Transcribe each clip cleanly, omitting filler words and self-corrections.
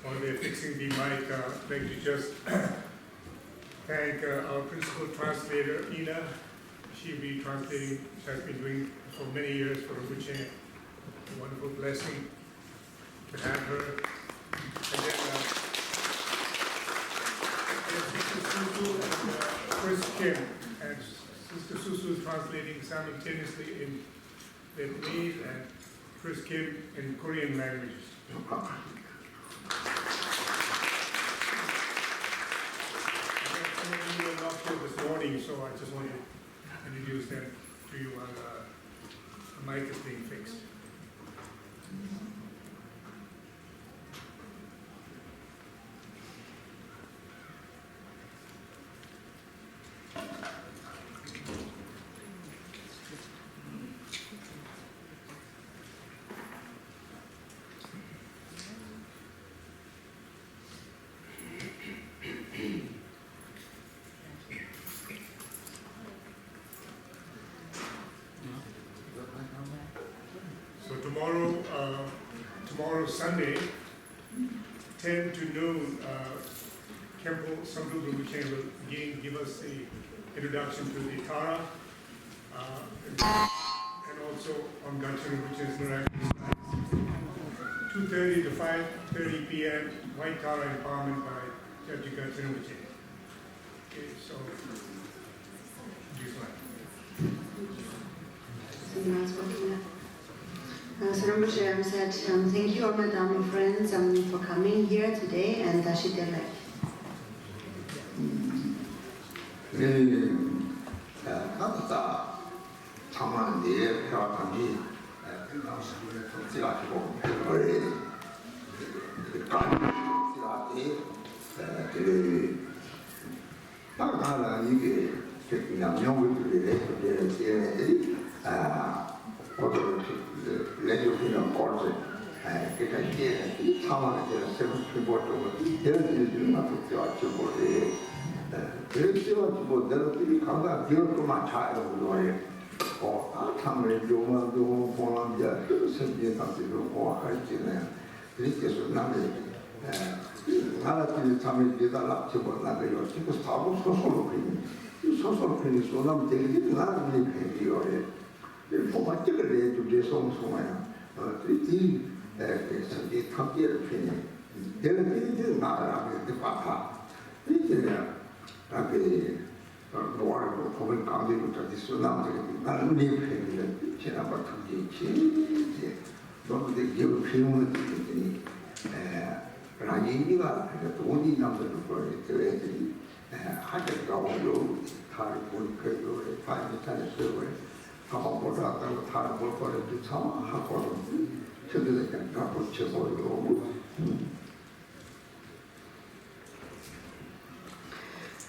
while they're fixing the mic, I'd like to just thank our principal translator, Ina. She'll be translating, she has been doing for many years for Rinpoche. A wonderful blessing to have her. And then Sister Susu and Chris Kim, and Sister Susu is translating simultaneously in Vietnamese and Chris Kim in Korean languages. Some of you were not here this morning, so I just want to introduce them to you while the mic is being fixed. Tomorrow Sunday, 10 to noon, Kempo Samdhu Rinpoche will again give us the introduction to the Tara, and also on Garchen Rinpoche's miraculous life. 2:30 to 5:30 p.m. White Tara empowerment by Judge Garchen Rinpoche. Okay, so this one. So Rinpoche said, thank you all my Dharma friends for coming here today, and Dashidele.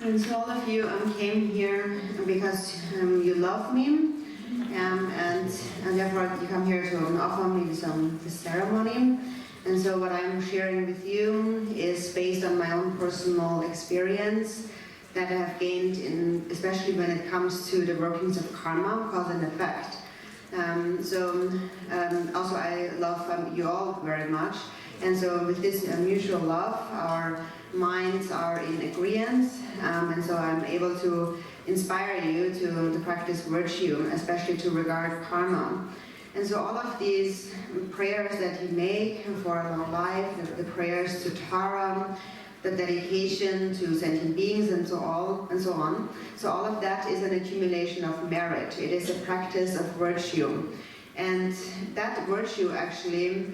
And so all of you came here because you love me, and therefore you come here to offer me this ceremony. And so what I'm sharing with you is based on my own personal experience that I have gained, especially when it comes to the workings of karma, cause and effect. Also I love you all very much. And so with this mutual love, our minds are in agreement, and so I'm able to inspire you to practice virtue, especially to regard karma. And so all of these prayers that you make for a long life, the prayers to Tara, the dedication to sentient beings, and so on. So all of that is an accumulation of merit. It is a practice of virtue. And that virtue actually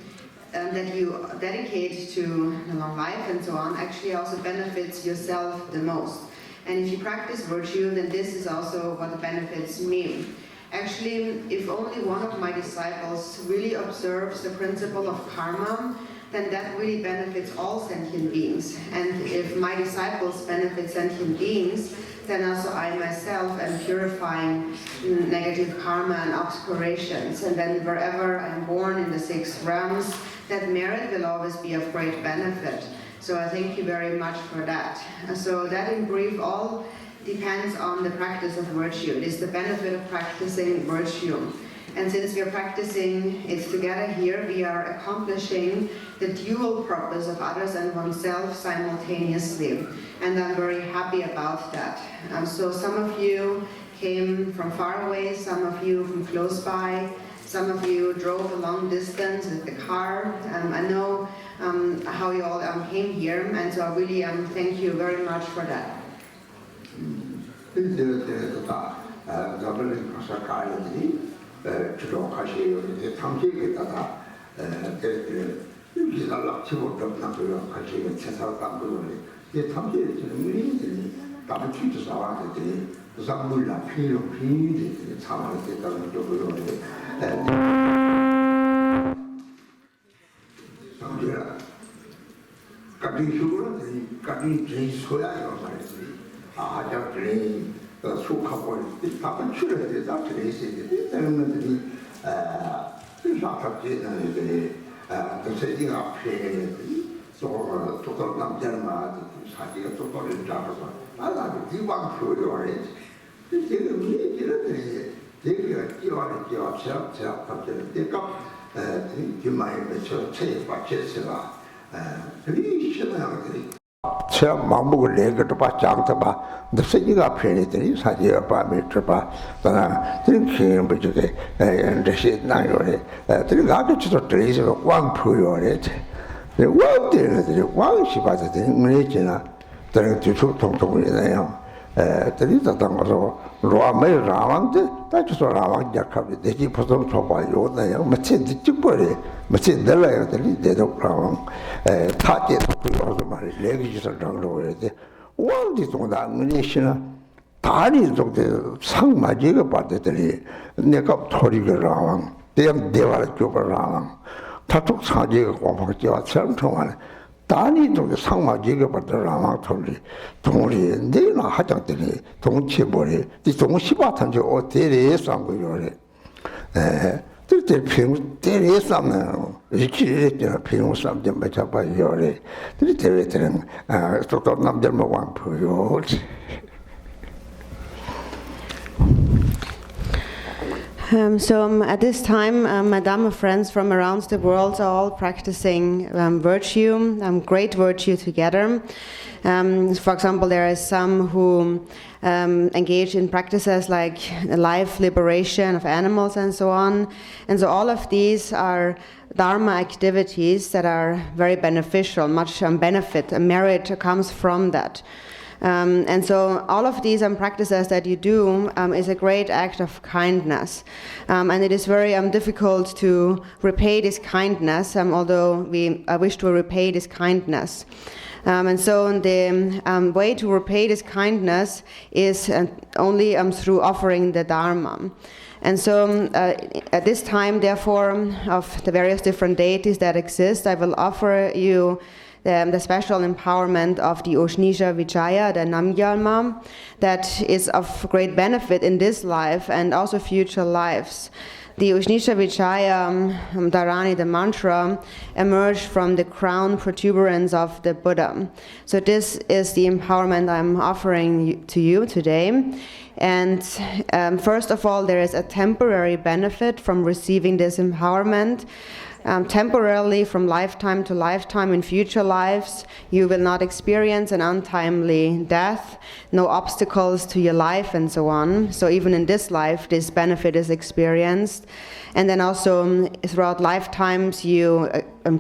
that you dedicate to a long life and so on actually also benefits yourself the most. And if you practice virtue, then this is also what benefits me. Actually, if only one of my disciples really observes the principle of karma, then that really benefits all sentient beings. And if my disciples benefit sentient beings, then also I myself am purifying negative karma and obscurations. And then wherever I'm born in the 6 realms, that merit will always be of great benefit. So I thank you very much for that. So that in brief all depends on the practice of virtue. It is the benefit of practicing virtue. And since we are practicing it together here, we are accomplishing the dual purpose of others and oneself simultaneously. And I'm very happy about that. So some of you came from far away, some of you from close by, some of you drove a long distance with the car. I know how you all came here, and so I really thank you very much for that. 망복을 내것도 봐 장도 봐 너 편이더니 사지가 밤에 봐 나 드링킹 뭐저게 엔데시 나요래 드링가도 저도 드리서 왕 표요래 왕들이 왕시 받아들 응례지나 드링 뒤쪽 통통이네요 드리다 당가서 로아메 라왕데 다쳐서 라왕 약합이 되지 보통 줘봐요 나요 마치 뒤집어래 마치 내려야 되니 내도 라왕 타게 그래서 말이 레기지를 당으로 해야 돼 왕디 동다 응례시나 다리 정도 상마지가 받더니 내가 토리가 라왕 대화를 줘봐 라왕 다tuk 사지가 공부하기와 처음통하네 다니 동 상마지가 받더라마 돌리 동리 내나 하장들이 동치벌이 이 동시바탄지 어디에 상고요래 그때 평 때에 상는 이치레잖아 평 상점 맞아봐요래 그때는 또 남들 먹방 보여 So at this time, my Dharma friends from around the world are all practicing virtue, great virtue together. For example, there are some who engage in practices like life liberation of animals and so on. And so all of these are Dharma activities that are very beneficial, much benefit, merit comes from that. And so all of these practices that you do is a great act of kindness. And it is very difficult to repay this kindness, although we wish to repay this kindness. And so the way to repay this kindness is only through offering the Dharma. And so at this time, therefore, of the various different deities that exist, I will offer you the special empowerment of the Ushnisha Vijaya, the Namgyalma, that is of great benefit in this life and also future lives. The Ushnisha Vijaya, Dharani, the mantra, emerged from the crown protuberance of the Buddha. So this is the empowerment I'm offering to you today. And first of all, there is a temporary benefit from receiving this empowerment. Temporarily, from lifetime to lifetime in future lives, you will not experience an untimely death, no obstacles to your life and so on. So even in this life, this benefit is experienced. And then also throughout lifetimes, you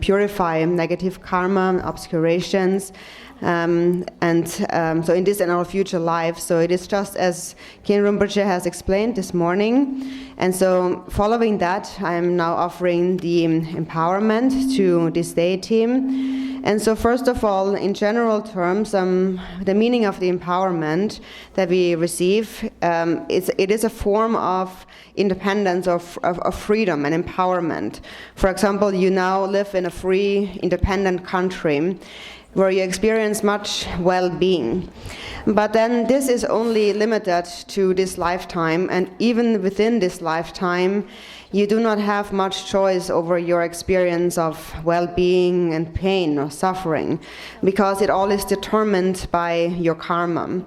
purify negative karma, obscurations, so in this and our future life. So it is just as Garchen Rinpoche has explained this morning. And so following that, I am now offering the empowerment to this deity. And so first of all, in general terms, the meaning of the empowerment that we receive, it is a form of independence, of freedom and empowerment. For example, you now live in a free, independent country where you experience much well-being. But then this is only limited to this lifetime, and even within this lifetime, you do not have much choice over your experience of well-being and pain or suffering, because it all is determined by your karma.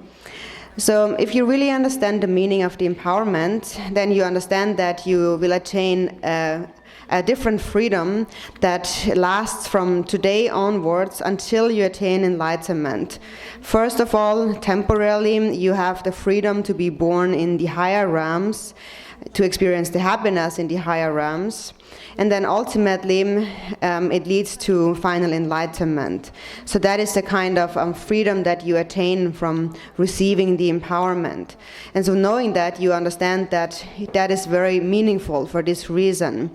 So if you really understand the meaning of the empowerment, then you understand that you will attain a different freedom that lasts from today onwards until you attain enlightenment. First of all, temporarily, you have the freedom to be born in the higher realms, to experience the happiness in the higher realms. And then ultimately, it leads to final enlightenment. So that is the kind of freedom that you attain from receiving the empowerment. And so knowing that, you understand that that is very meaningful for this reason.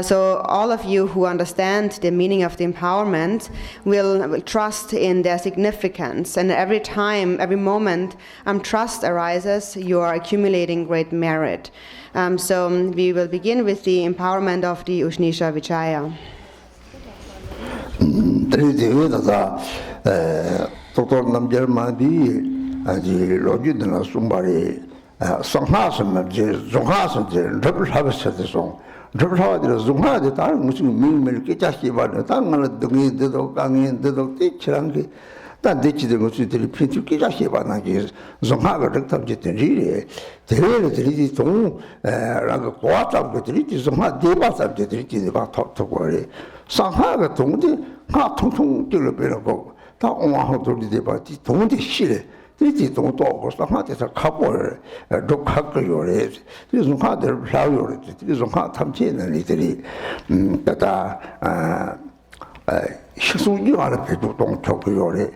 So all of you who understand the meaning of the empowerment will trust in their significance. And every time, every moment, trust arises, you are accumulating great merit. So we will begin with the empowerment of the Ushnisha Vijaya. 단 대치된 것들이 편집 기자시에 받나게 zon하가 덕탑지들이 대외들이 동 라고 고아잡 것들이 zon하 대바잡들이 막 톡톡거리 상하가 동데 가 통통 들어 빼고 다 옹화호들이 대바지 동데 실에 이제 동도 상하에서 가볼 독학거요래 그래서 zon하들 라요래 그래서 zon하 탐지는 이들이 다다 식수지 안에 배도 동쪽거요래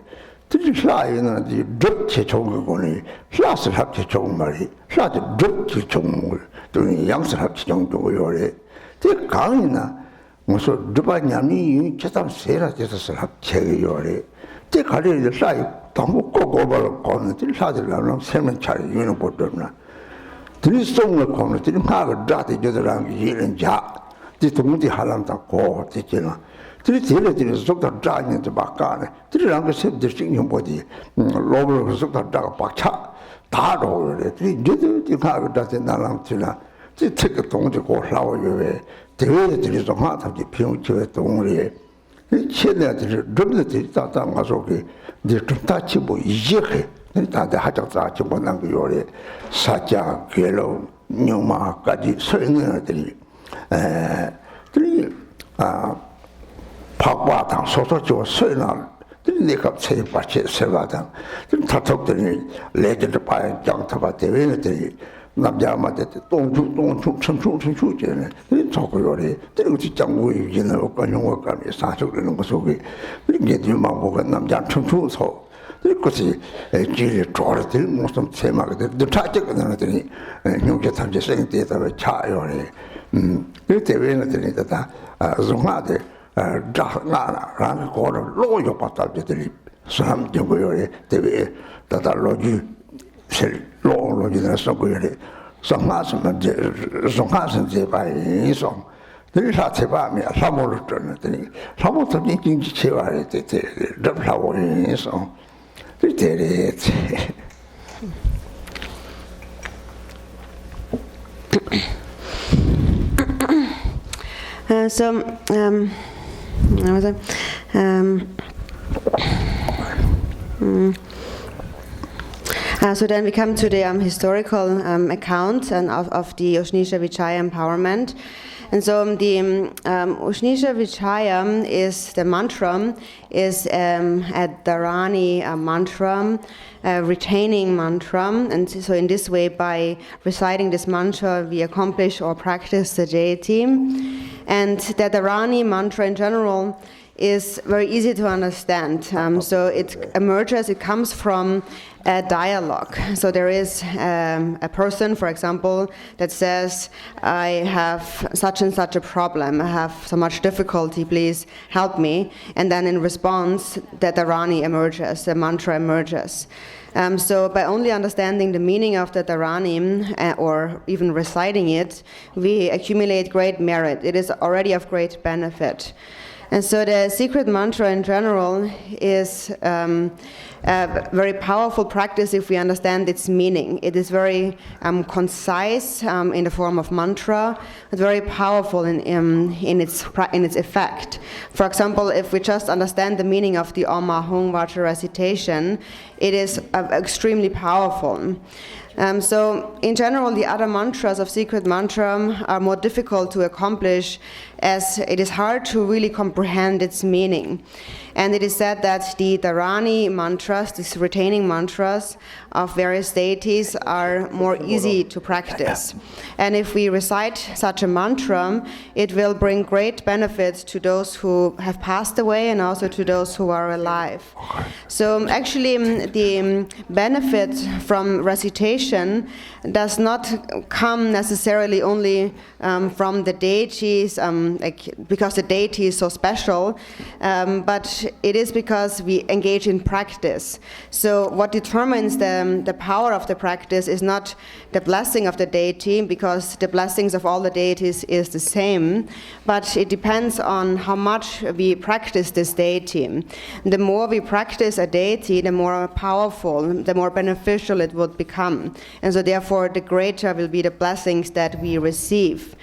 들이라이는 이 덕체 좋은 거니 클래스를 합체 좋은 말이 클래스 덕체 좋은 걸 또 양스 합체 정도고요래 그 강이나 무슨 두바냐니 제삼 세라제서 합체요래 그 가리를 사이 너무 꼬고벌 거는 들사들라는 세면 차리 유는 보더나 들이송을 거는 들이 마가 다데 저들랑 이런 자 뒤동디 하람다 고 되잖아 들이 속다 짜는데 막가네 들이랑 그 셋들 신경 보지 로블 속다 짜가 박차 다로래 들이 저들 가가 다데 나랑 지나 특히 동지 고라워요 왜 대외들이 좀 하다지 병치에 동물이 최대들이 르르들이 다다 가서 그 이제 좀 다치 뭐 이제 다들 하자자 정보난 그 요래 사자 괴로 녀마까지 설명들이 들이 박바당 소소죠 설날 내가 세바체 세바당 다톡들이 레전드 파이 장타바 대회들이 남자마다 동충 춘춘춘춘춘전에 저거요래 그리고 직장 우유진을 얻고 용어감이 사적되는 거 속에 이게 뒤만 보고 남자 춘춘서 그것이 길에 쪼르들 무슨 세마가 들 찾게거든요. 용계 탐지 생때다 차요래 그 대회는 다 종하대 자나라는 거를 로요 받다들이 사람 정보요래 대회 다다 로지 셀 로로지나 서고요래 성하스는 성하스는 제바이송 늘사 제바미 사모를 줬더니 사모도 진짜 제바를 때 럽라고이송 그때래 So then we come to the historical account of the Ushnisha Vijaya empowerment. And so the Ushnisha Vijaya is the mantra, is a Dharani mantra, retaining mantra. And so in this way, by reciting this mantra, we accomplish or practice the deity. And the Dharani mantra in general is very easy to understand. So it emerges, it comes from a dialogue. So there is a person, for example, that says, I have such and such a problem, I have so much difficulty, please help me. And then in response, the Dharani emerges, the mantra emerges. So by only understanding the meaning of the Dharani, or even reciting it, we accumulate great merit. It is already of great benefit. And so the secret mantra in general is a very powerful practice if we understand its meaning. It is very concise in the form of mantra, but very powerful in its effect. For example, if we just understand the meaning of the Om Ahung Vajra recitation, it is extremely powerful. So in general, the other mantras of secret mantra are more difficult to accomplish, as it is hard to really comprehend its meaning. And it is said that the Dharani mantras, these retaining mantras of various deities, are more easy to practice. And if we recite such a mantra, it will bring great benefits to those who have passed away and also to those who are alive. So actually, the benefit from recitation does not come necessarily only from the deities, because the deity is so special, but it is because we engage in practice. So what determines the power of the practice is not the blessing of the deity, because the blessings of all the deities is the same, but it depends on how much we practice this deity. The more we practice a deity, the more powerful, the more beneficial it would become. And so therefore, the greater will be the blessings that we receive.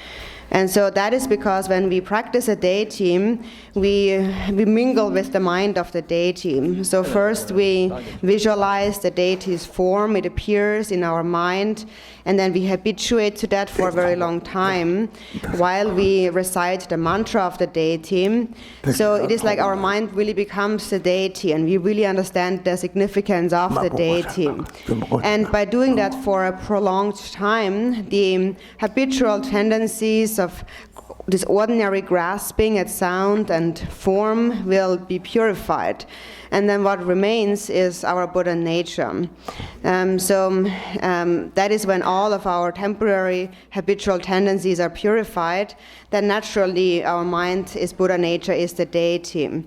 And so that is because when we practice a deity, we mingle with the mind of the deity. So first we visualize the deity's form, it appears in our mind, and then we habituate to that for a very long time while we recite the mantra of the deity. So it is like our mind really becomes the deity, and we really understand the significance of the deity. And by doing that for a prolonged time, the habitual tendencies of this ordinary grasping at sound and form will be purified. And then what remains is our Buddha nature. That is when all of our temporary habitual tendencies are purified, then naturally our mind is Buddha nature, is the deity.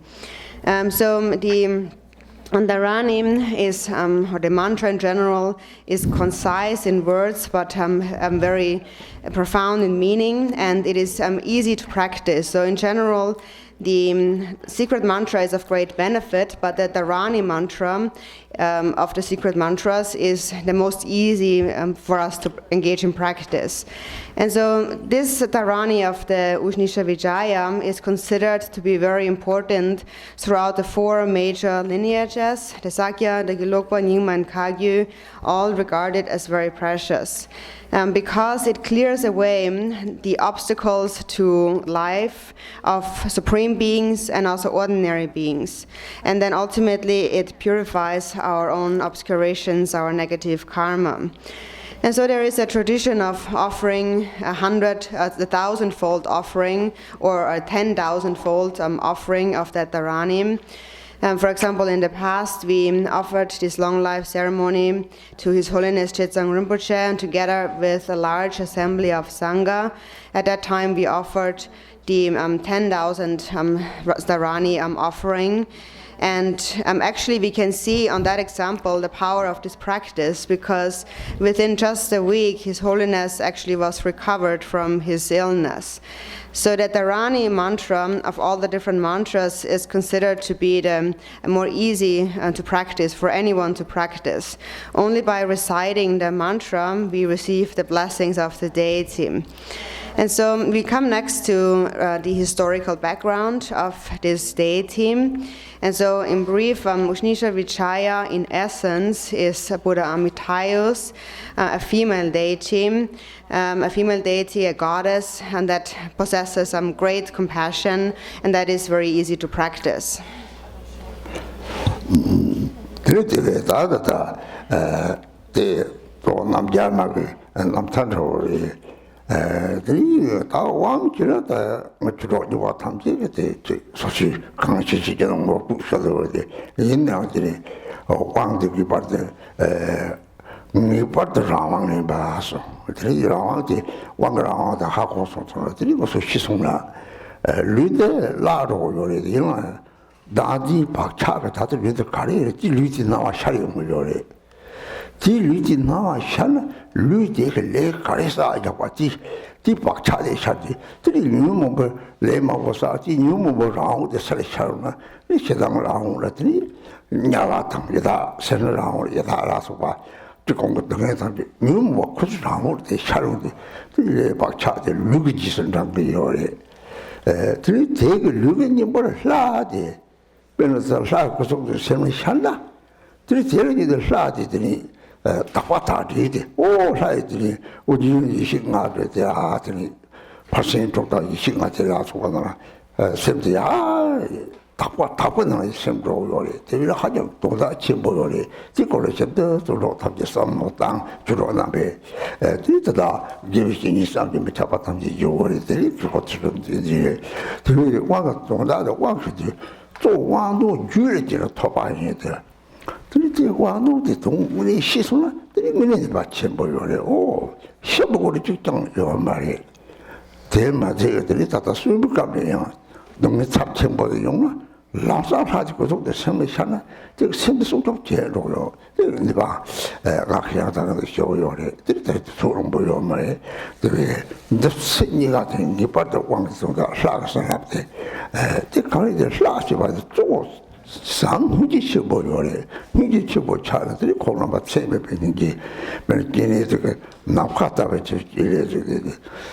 The Dharani is, or the mantra in general, is concise in words, but very profound in meaning, and it is easy to practice. So in general, the secret mantra is of great benefit, but the Dharani mantra of the secret mantras is the most easy for us to engage in practice. And so this Dharani of the Ushnisha Vijaya is considered to be very important throughout the four major lineages, the Sakya, the Gelugpa, Nyingma, and Kagyu, all regarded as very precious. Because it clears away the obstacles to life of supreme beings and also ordinary beings. And then ultimately it purifies our own obscurations, our negative karma. And so there is a tradition of offering 1,000-fold offering or a 10,000-fold offering of that Dharani. For example, in the past, we offered this long life ceremony to His Holiness Chetsang Rinpoche, and together with a large assembly of Sangha. At that time, we offered the 10,000 Dharani offering. And actually we can see on that example the power of this practice, because within just a week His Holiness actually was recovered from his illness. So that the Dharani mantra of all the different mantras is considered to be the more easy to practice, for anyone to practice. Only by reciting the mantra we receive the blessings of the deity. And so we come next to the historical background of this deity. And so in brief, Ushnisha Vijaya in essence is Buddha Amitayus, a female deity, a goddess, and that possesses great compassion, and that is very easy to practice. 디 루지 나와 샬 루디게 레 가리사 야과지 디 박차데 샤지 디 뉴모버 레마고사 디 뉴모버 라우데 살샤르나 이 세상을 아우라더니 냐라탕이다 세르라우 야다라서 봐 Drikung 등에서 뉴모 코스라고 돼 샤르데 디 박차데 루기지선 장비 요래 디 되게 루기니 뭘 라데 변호사 라고 속도 세면 샬라 디 제르니들 라디더니 다과다리데 오 사이들이 우리 이식나게 되더니 발생 쪽다 이식나게 되어서거나 샘지야 다과는 샘도 요리 되게 하죠 도다 침보요리 지고를 셔도 도로 탑지 섬노당 주로 나베 뒤다 기비신이 상금 잡았던지 요리들이 그것처럼 이제 되게 와가 동다도 와그지 또 왕도 주를 토바이들 그렇지 와노데 동문이 시소나 드리면이 받침 보여래 오 시보고리 직장 요 말이 대마제들이 다다 수입감이야 너무 잡침보다 용나 라사 가지고 속도 생각하나 저 생속도 제로요 근데 봐 각양다는 쇼요래 드리다 소름 보여 말이 되게 납신이 같은 게 빠져 왕성가 사가서랍대 저 가리들 사시 봐도 또 상후지 쳐보려래 이게 쳐보 차들이 코로나 때문에 되는 게 맨기네서 남카다가 이래서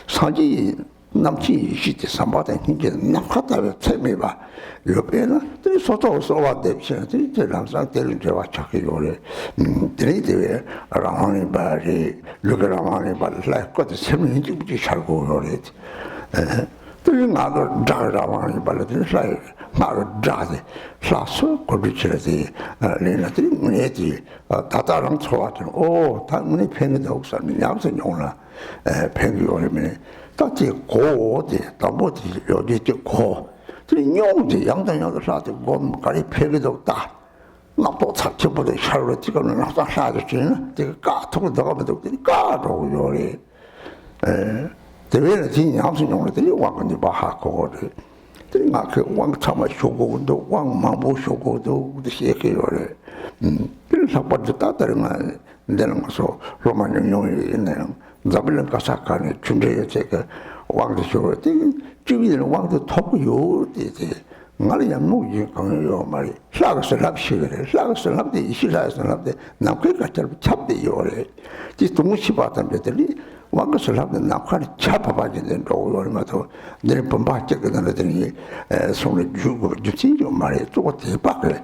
사지 남치 시대 삼바다 이게 남카다가 때문에 봐 옆에는 들이 소토서 왔대 시들이 항상 되는 저와 착이요래 들이대 라마니 바리 루그라마니 바리 것도 세면이 붙이 살고 요래 들이 나도 자라마니 바리들 살 나를 자데 사서 고르치라지 레나들이 문에지 다다랑 좋아하죠 오 당문이 팽이도 없으면 양선 용나 팽이 오면 딱지 고데 담보지 여기 고 들이 용지 양당양도 사도 몸가리 팽이도 없다 나도 착취보다 샤르로 지금은 항상 사주지는 제가 까토로 나가면도 까도 요리 대회는 진짜 양선 용나들이 왕건지 바하고를 그러니까 그 왕참아 쇼고도 왕마모 쇼고도 시에케요래 그래서 먼저 따다르면 되는 거서 로만 영용이 있네요 자빌은 가사카네 준비에 제가 왕도 쇼 주비는 왕도 토고요 되지 말이야 뭐지 강요 말이 사가서 합시그래 사가서 합대 이시라서 합대 남께가 잡대요래 지 동시 받던 데들이 왕것을 하면 남한이 잡아봐지는 로얼마도 늘 범바째 그러더니 손을 주고 주지 좀 말해 또 대박을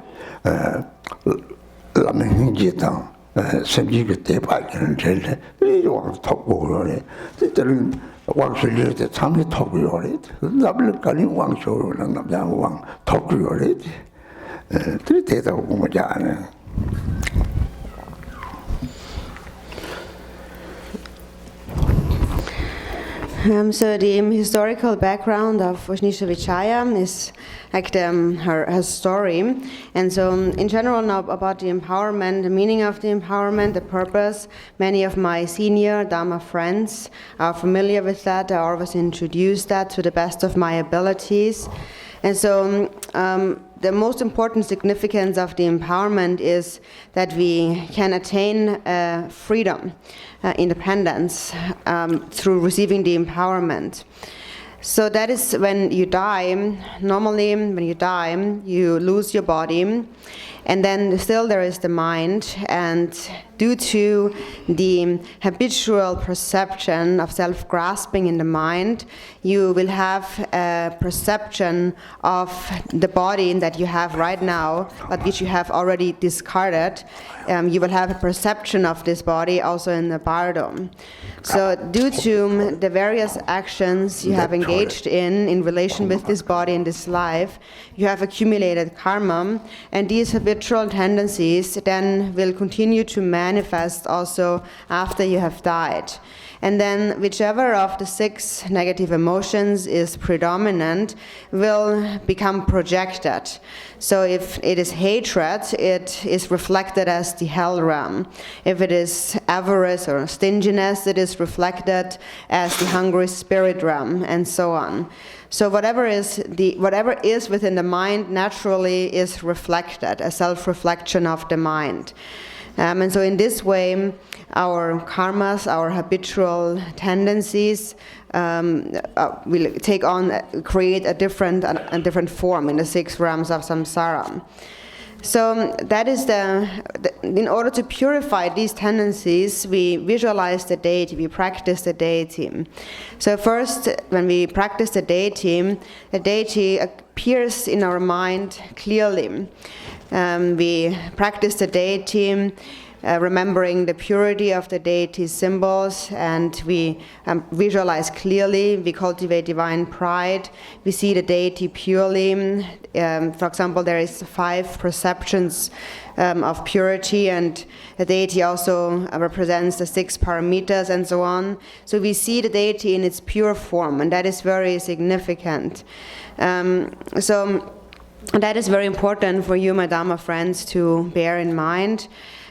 라면지당 semjiga tepa kiran chele, wang toku yore, terin wang shili te tsami toku yore, nabli kalin wang shoro na nabjang wang toku yore, teri teta kuma jane. So the historical background of Ushnisha Vijaya is like her story, and so in general now about the empowerment, the meaning of the empowerment, the purpose. Many of my senior Dharma friends are familiar with that. I always introduce that to the best of my abilities, and so the most important significance of the empowerment is that we can attain freedom, independence through receiving the empowerment. So that is when you die. Normally, when you die, you lose your body, and then still there is the mind, and due to the habitual perception of self-grasping in the mind, you will have a perception of the body that you have right now, but which you have already discarded. You will have a perception of this body also in the bardo. So due to the various actions you have engaged in relation with this body in this life, you have accumulated karma, and these habitual tendencies then will continue to manifest also after you have died. And then whichever of the 6 negative emotions is predominant will become projected. So if it is hatred, it is reflected as the hell realm. If it is avarice or stinginess, it is reflected as the hungry spirit realm, and so on. So whatever is within the mind naturally is reflected, a self-reflection of the mind. And so in this way, our karmas, our habitual tendencies will take on, create a different form in the 6 realms of samsara. So that is in order to purify these tendencies, we visualize the deity, we practice the deity. So first, when we practice the deity appears in our mind clearly. We practice the deity, remembering the purity of the deity's symbols, and we visualize clearly, we cultivate divine pride, we see the deity purely. For example, there is 5 perceptions of purity, and the deity also represents the 6 paramitas and so on. So we see the deity in its pure form, and that is very significant. So that is very important for you, my Dharma friends, to bear in mind.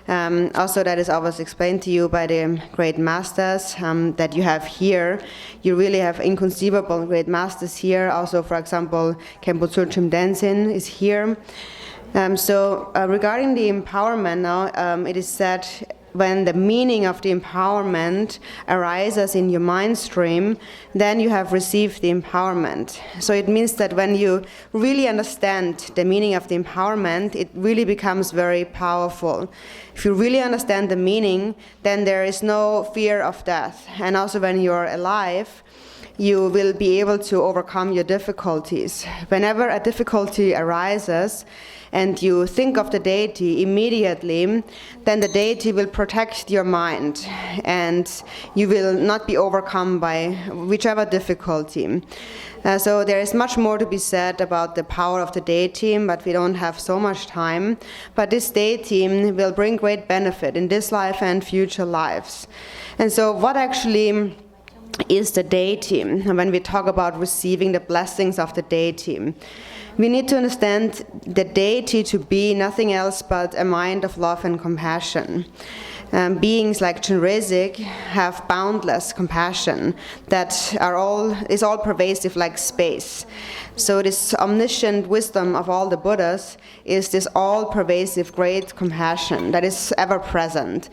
Also, that is always explained to you by the great masters that you have here. You really have inconceivable great masters here. Also, for example, Khenpo Tsultrim Denzin is here. Regarding the empowerment now, it is said when the meaning of the empowerment arises in your mind stream, then you have received the empowerment. So it means that when you really understand the meaning of the empowerment, it really becomes very powerful. If you really understand the meaning, then there is no fear of death. And also when you're alive, you will be able to overcome your difficulties. Whenever a difficulty arises, and you think of the deity immediately, then the deity will protect your mind, and you will not be overcome by whichever difficulty. So there is much more to be said about the power of the deity, but we don't have so much time. But this deity will bring great benefit in this life and future lives. And so what actually is the deity when we talk about receiving the blessings of the deity? We need to understand the deity to be nothing else but a mind of love and compassion. Beings like Chenrezig have boundless compassion that is all pervasive like space. So this omniscient wisdom of all the Buddhas is this all-pervasive great compassion that is ever present.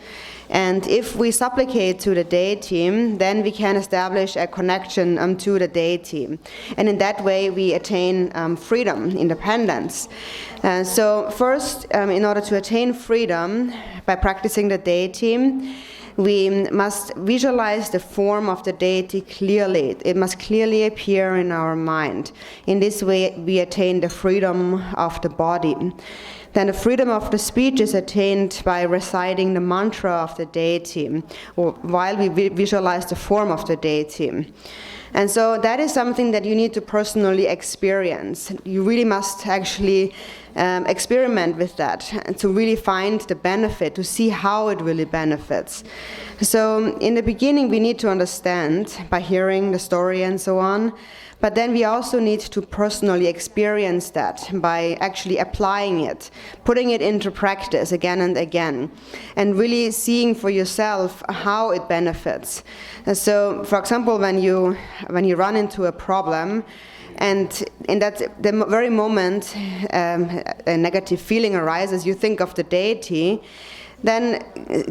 And if we supplicate to the deity, then we can establish a connection to the deity. And in that way, we attain freedom, independence. So first, in order to attain freedom, by practicing the deity, we must visualize the form of the deity clearly. It must clearly appear in our mind. In this way, we attain the freedom of the body. Then the freedom of the speech is attained by reciting the mantra of the deity, or while we visualize the form of the deity. And so that is something that you need to personally experience. You really must actually experiment with that and to really find the benefit, to see how it really benefits. So in the beginning, we need to understand by hearing the story and so on. But then we also need to personally experience that by actually applying it, putting it into practice again and again, and really seeing for yourself how it benefits. And so, for example, when you run into a problem, and in the very moment a negative feeling arises, you think of the deity, then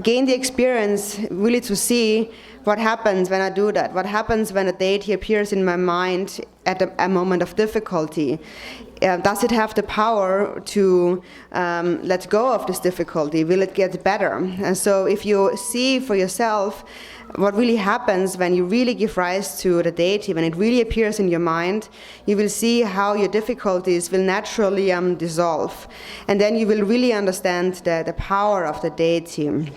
gain the experience really to see what happens when I do that. What happens when a deity appears in my mind at a moment of difficulty? Does it have the power to let go of this difficulty? Will it get better? And so if you see for yourself what really happens when you really give rise to the deity, when it really appears in your mind, you will see how your difficulties will naturally dissolve. And then you will really understand the power of the deity.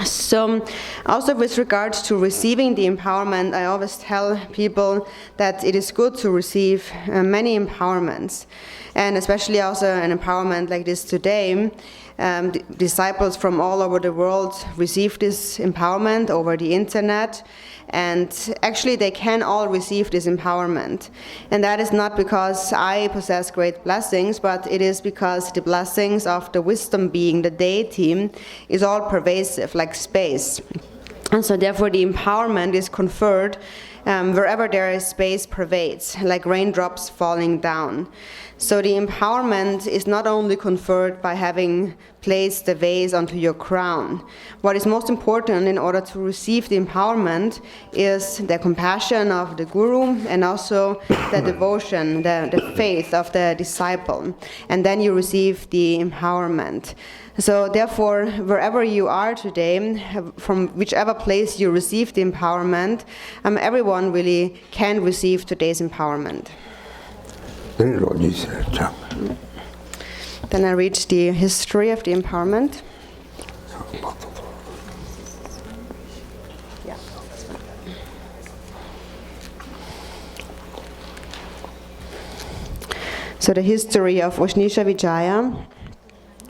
So also with regard to receiving the empowerment, I always tell people that it is good to receive many empowerments, and especially also an empowerment like this today. Disciples from all over the world receive this empowerment over the internet, and actually they can all receive this empowerment. And that is not because I possess great blessings, but it is because the blessings of the wisdom being, the deity, is all pervasive, like space. And so therefore the empowerment is conferred wherever there is space pervades, like raindrops falling down. So the empowerment is not only conferred by having place the vase onto your crown. What is most important in order to receive the empowerment is the compassion of the guru and also the devotion, the faith of the disciple. And then you receive the empowerment. So therefore, wherever you are today, from whichever place you receive the empowerment, everyone really can receive today's empowerment. Then I read the history of the empowerment. Yeah. So the history of Ushnisha Vijaya.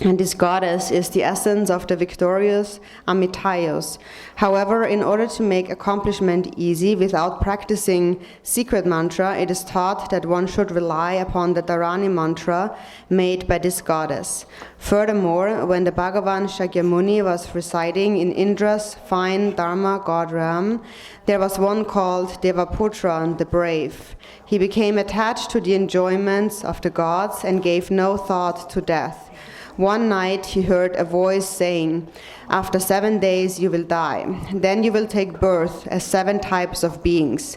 And this goddess is the essence of the victorious Amitayos. However, in order to make accomplishment easy without practicing secret mantra, it is taught that one should rely upon the Dharani mantra made by this goddess. Furthermore, when the Bhagavan Shakyamuni was residing in Indra's fine Dharma god realm, there was one called Devaputra the Brave. He became attached to the enjoyments of the gods and gave no thought to death. One night he heard a voice saying, "After 7 days you will die. Then you will take birth as 7 types of beings.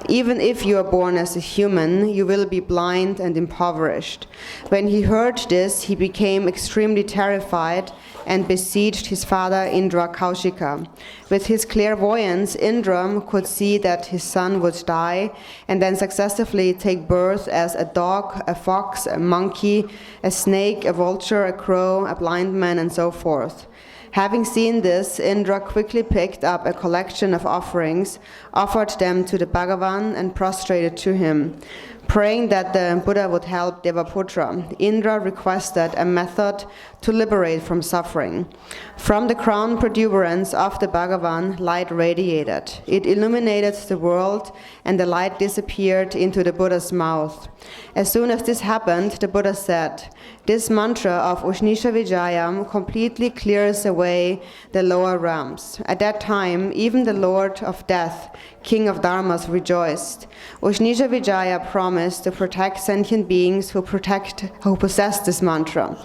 Even if you are born as a human, you will be blind and impoverished." When he heard this, he became extremely terrified and besieged his father Indra Kaushika. With his clairvoyance, Indra could see that his son would die and then successively take birth as a dog, a fox, a monkey, a snake, a vulture, a crow, a blind man, and so forth. Having seen this, Indra quickly picked up a collection of offerings, offered them to the Bhagavan, and prostrated to him. Praying that the Buddha would help Devaputra, Indra requested a method to liberate from suffering. From the crown protuberance of the Bhagavan, light radiated. It illuminated the world, and the light disappeared into the Buddha's mouth. As soon as this happened, the Buddha said, "This mantra of Ushnisha Vijaya completely clears away the lower realms." At that time, even the Lord of Death, King of Dharmas, rejoiced. Ushnisha Vijaya promised to protect sentient beings who possess this mantra.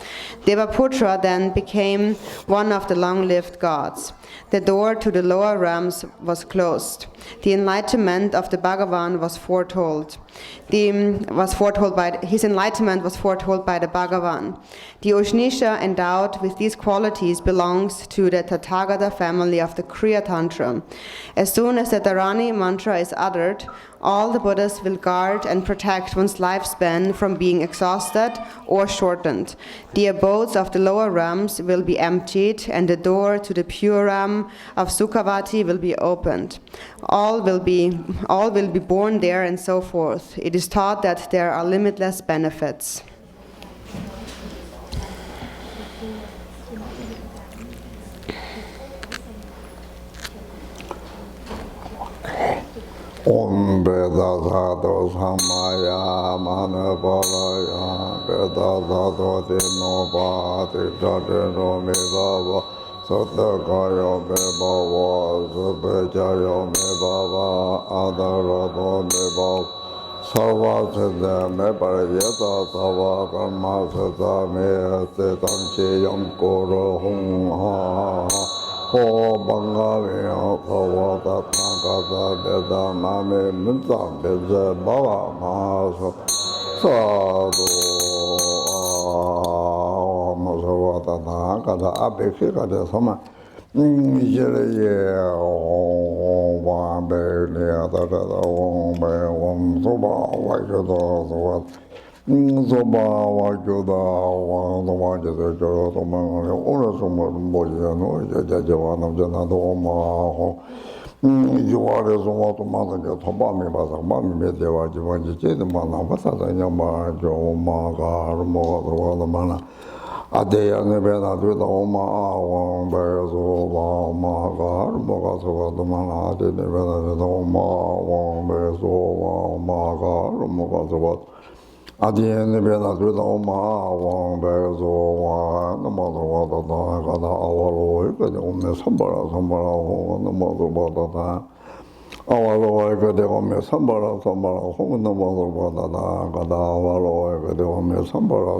Devaputra then became one of the long-lived gods. The door to the lower realms was closed. The enlightenment of the Bhagavan was foretold. His enlightenment was foretold by the Bhagavan. The Ushnisha endowed with these qualities belongs to the Tathagata family of the Kriya Tantra. As soon as the Dharani mantra is uttered, all the Buddhas will guard and protect one's lifespan from being exhausted or shortened. The abodes of the lower realms will be emptied, and the door to the pure realm of Sukhavati will be opened. All will be born there, and so forth. It is taught that there are limitless benefits. Om Veda Sadhu Samaya Manapalaya Veda Sadhu Dinova Titadino Mibava Sattakayo Mibava Subhajayo Mibava Adarado Mibava Sarva Siddha Meparayata Sava Karma Siddha Me Siddham Chiyam Koro Hum Ha Ho Bangavya Kawata Kata Beda Mame Minta Beza Bava Maso Sadu Masavata Kata Abhikhi Kata Sama Jere Om Be Liata Om Be Om Soba Vaikuda Sobat Soba Vaikuda Soba Jese Jero Soma Ora Soma Bojano Jajavanam Janado Oma Jivare Soma Tomata Tobami Basa Mami Medeva Jivanji Chedamana Basata Yama Joma Garmo Mana Adeya Nebena Duda Oma Awam Bezo Vama Garmo Gasavana Ade Nebena Oma Awam Bezo Vama Garmo Gasavat Adeya Nebena Duda Oma Awam Bezo Namata Gada Awalo Ome Sambara Namata 아와로에 그대오며 삼바라 홍나마도바다나 가다와로에 그대오며 삼바라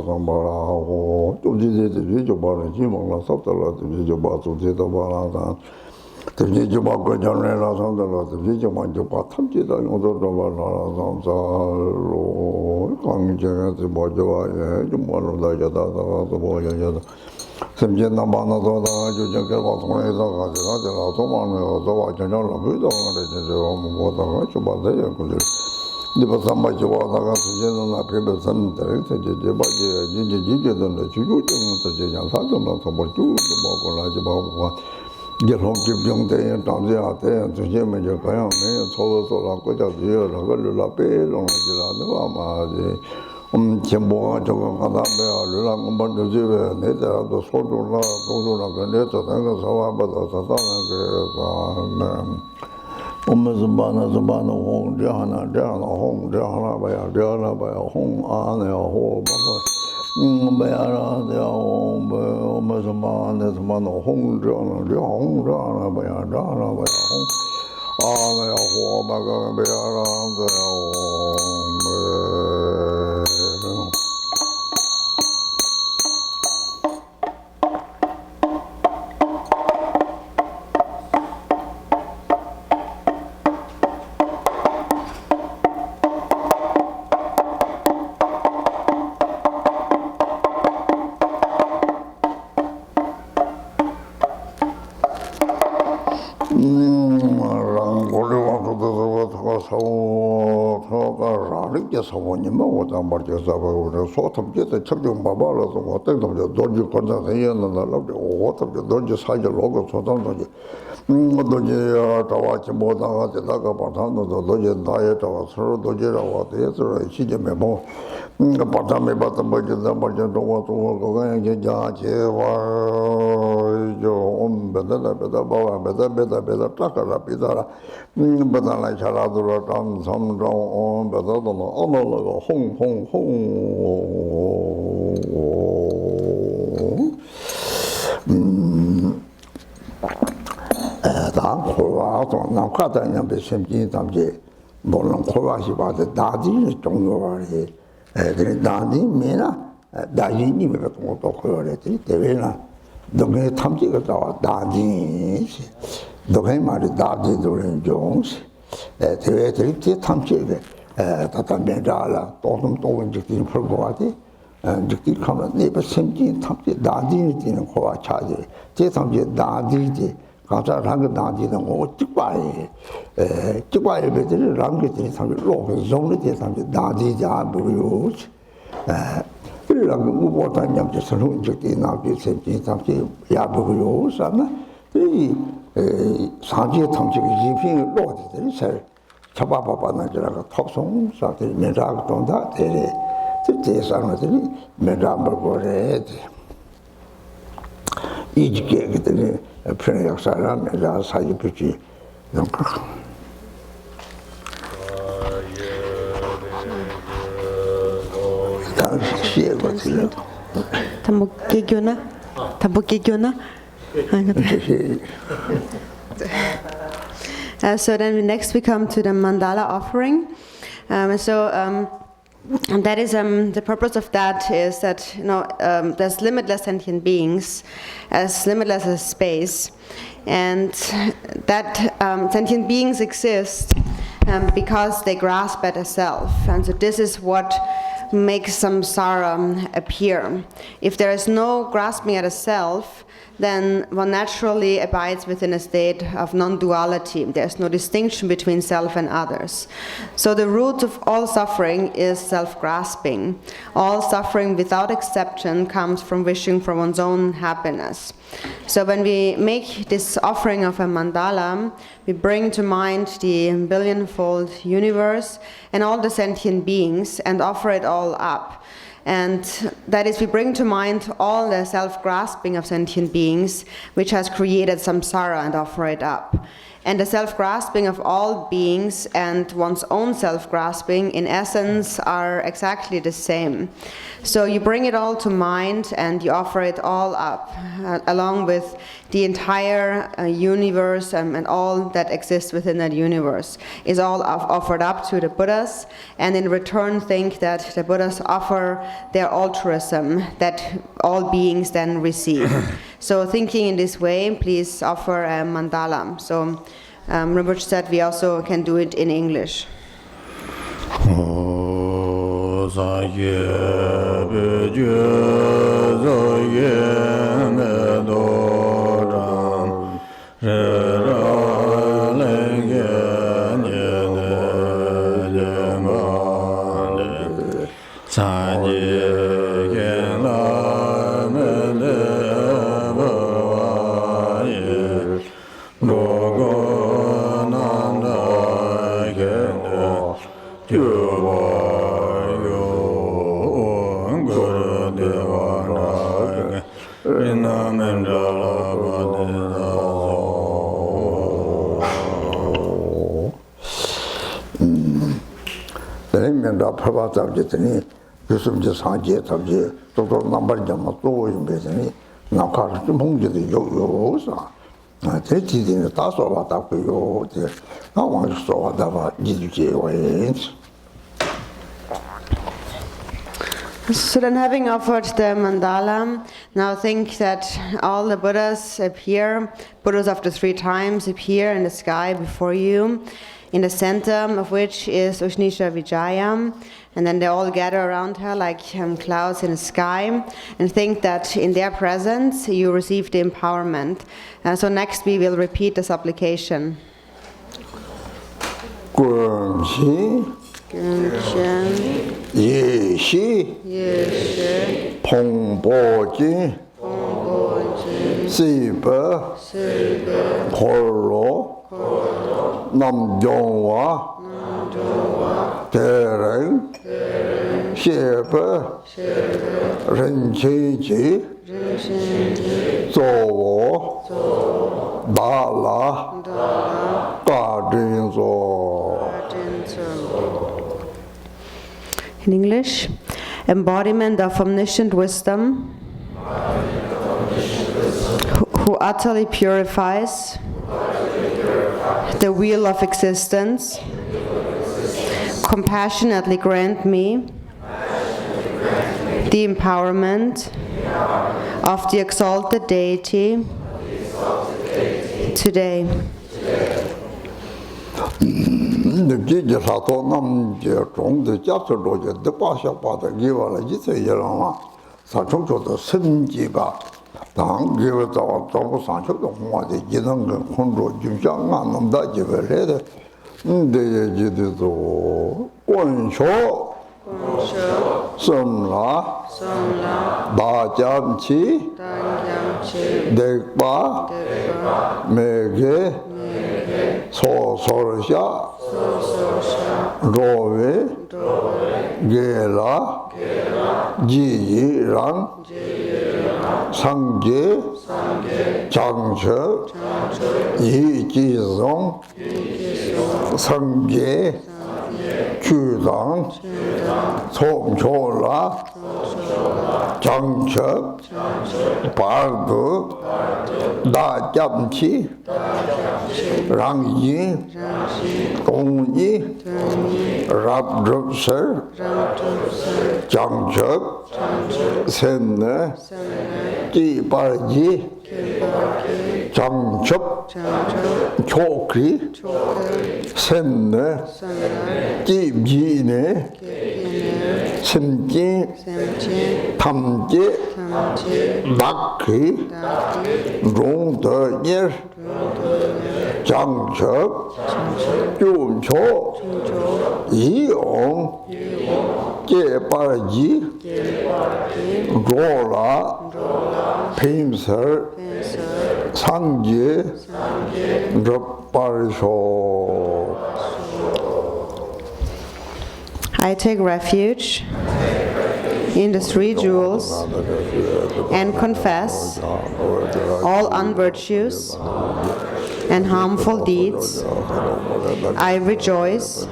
하고 뚜지지지 저바라 지목라 섭달라 뚜지저바 뚜지도바라다 뚜지저바 그전에라 삼달라 뚜지저바 저바 탐지다 오도도바라 삼살로 강제가지 뭐저와에 좀 뭐로다자다다도 뭐야자다 semjena mana do da ju je ke ba thone da ga ja ja to ma ne do wa ja ja la bu do ne je je mo da ga chu ba de ko de de ba sam ba ju ba da ga su je na pe be san de te je je ba je da ne ju ju de mo te je ja sa do na to ba ju do ba ko la je ba ko je long ji byong de ya da ja de zu je me je ka ya me cho so la ko ja ji la ga lu la pe long la ji la de ba ma je 전부가 저거 가다면 르랑 한번 집에 내다도 소주나 도주나 그래서 내가 사와받아 사다는 게 엄마스바나 홍 하나 홍 하나 봐야 홍 안에 호 봐봐 봐야라 요 엄마스바나 홍 하나 봐야 홍 안에 호 봐가 봐야라 사원님은 오다 말져서 그래 소통제도 척좀 봐봐라서 어떤 놈들 돈지 건다 해야는 날라고 어떻게 돈지 사이에 로고 소통도지 돈지 다와지 못하가 되다가 바탕도 돈지 나에 다와 서로 돈지라고 돼서 시점에 뭐 바탕에 바탕 먼저 또 그냥 진짜 제와 좀 배다 봐봐 배다 딱하라 비다라 배다라 잘하더라 tam 삼정 배다도 어머가 홍 다 고와서 나카다냐 배심지 담지 물론 고와시 봐도 다지 종료하리 애들이 다지 메나 다지니 왜 또 그러랬지 대회나 너네 탐지가 나와 다지 너네 말이 다지도는 종시 대회들이 탐지게 다다면자라 또좀 직진 풀고 와지 직진 가면 내가 심지 탐지 다지니 되는 거와 차지 제 탐지 다지지 가자 랑 다지는 거 찍바에 배들이 랑게들이 탐지 로그 종의 탐지 다지자 부요 그러라고 무엇한 양재서는 저기 나비 생기 탐지 야부요 삼나 이 사지의 탐지가 이핑 로드들이 잘 잡아봐봐는 저라가 톱송 사들 메라가 돈다 되래 제사람들이 메라를 거래 이지게들이 편의 역사를 메라 사지 붙이 그렇게 So then next we come to the Mandala offering. And that is the purpose of that is that there's limitless sentient beings, as limitless as space, and that sentient beings exist because they grasp at a self, and so this is what makes samsara appear. If there is no grasping at a self, then one naturally abides within a state of non-duality. There's no distinction between self and others. So the root of all suffering is self-grasping. All suffering without exception comes from wishing for one's own happiness. So when we make this offering of a mandala, we bring to mind the billionfold universe and all the sentient beings and offer it all up. And that is, we bring to mind all the self-grasping of sentient beings, which has created samsara, and offer it up. And the self-grasping of all beings and one's own self-grasping, in essence, are exactly the same. So you bring it all to mind and you offer it all up, along with the entire universe and all that exists within that universe is all offered up to the Buddhas, and in return think that the Buddhas offer their altruism that all beings then receive. So thinking in this way, please offer a mandala. So Rinpoche said we also can do it in English. So then, having offered the mandala, now think that all the Buddhas appear, Buddhas of the 3 times appear in the sky before you, in the center of which is Ushnisha Vijaya, and then they all gather around her like clouds in the sky, and think that in their presence you receive the empowerment. So next we will repeat the supplication. Yeshi Pongboji Siba Polo Namjongwa Tereng Sheba Renchiji Zowo Dala Garchen In English, embodiment of omniscient wisdom, who utterly purifies the wheel of existence, compassionately grant me the empowerment of the exalted deity today. Rowe, Gela, Ji Rang, Sangje, Changche, Yi Ji Zong, Sangje, Chudang, Som Chola, Changche, Bardu, Da Jamchi, Rang Yi, Gong Yi, Rab Drupser, Jang Chuk, Senne, Ji Bar Ji, Jang Chuk, Chokri, Senne, Ji Ji Ne, Sim Ji, Tam Ji, Bakri, Rong De Yer, Jang Chuk, Jum Cho, Yi Ong, Jie Bar Ji, Rola, Pimser, Sangye, Drup Bar Sho. I take refuge in the 3 jewels and confess all unvirtues and harmful deeds. I rejoice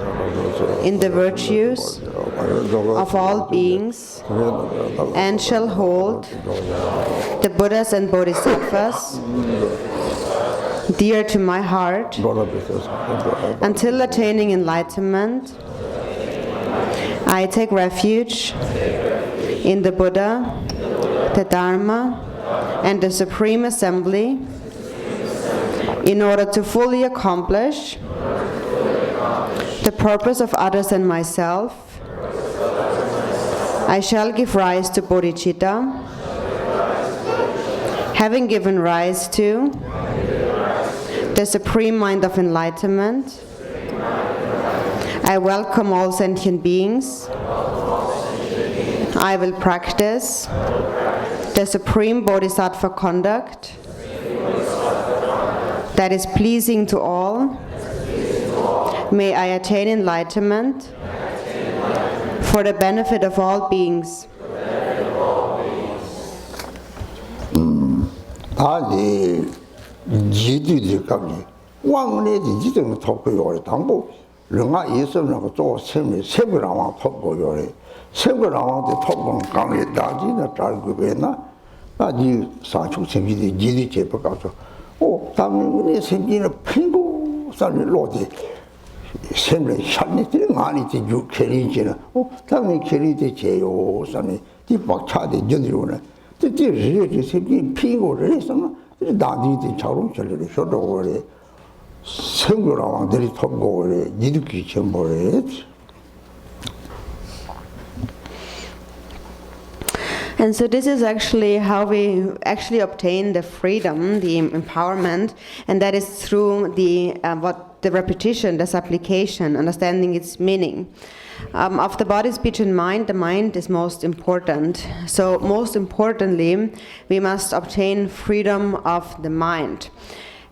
in the virtues of all beings and shall hold the Buddhas and Bodhisattvas dear to my heart until attaining enlightenment. I take refuge in the Buddha, the Dharma, and the Supreme Assembly in order to fully accomplish the purpose of others and myself. I shall give rise to bodhichitta, having given rise to the Supreme Mind of Enlightenment. I welcome all sentient beings. I will practice the Supreme Bodhisattva conduct that is pleasing to all. May I attain enlightenment for the benefit of all beings. 릉아 예수님하고 또 세계랑왕 톱고요래 세계랑왕도 톱고 강에 다지나 잘고 배나 아니 사축 생기디 지디 제법 가서 당연히 생기는 핑고 산이 로디 생내 샷니들이 많이 되 육케리지나 당연히 케리데 제요 산이 뒤박차데 전이로네 뒤에 생긴 핑고를 해서는 나디디 자로 절로 쇼도고래 생교랑왕들이 톱고래 니들끼리 전보래. And so this is actually how we actually obtain the freedom, the empowerment, and that is through the repetition, the supplication, understanding its meaning. Of the body, speech, and mind, the mind is most important. So most importantly, we must obtain freedom of the mind.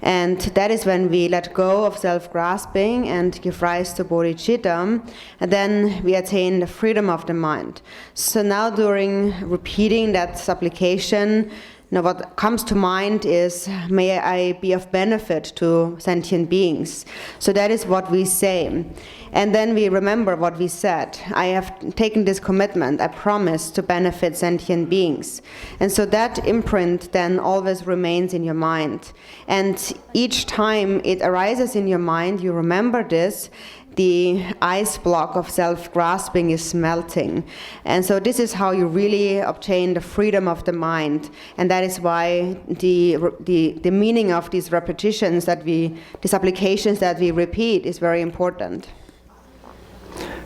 And that is when we let go of self-grasping and give rise to bodhicitta, and then we attain the freedom of the mind. So now during repeating that supplication, what comes to mind is, may I be of benefit to sentient beings. So that is what we say. And then we remember what we said. I have taken this commitment. I promise to benefit sentient beings. And so that imprint then always remains in your mind. And each time it arises in your mind, you remember this, the ice block of self-grasping is melting. And so this is how you really obtain the freedom of the mind. And that is why the meaning of these repetitions these applications that we repeat is very important.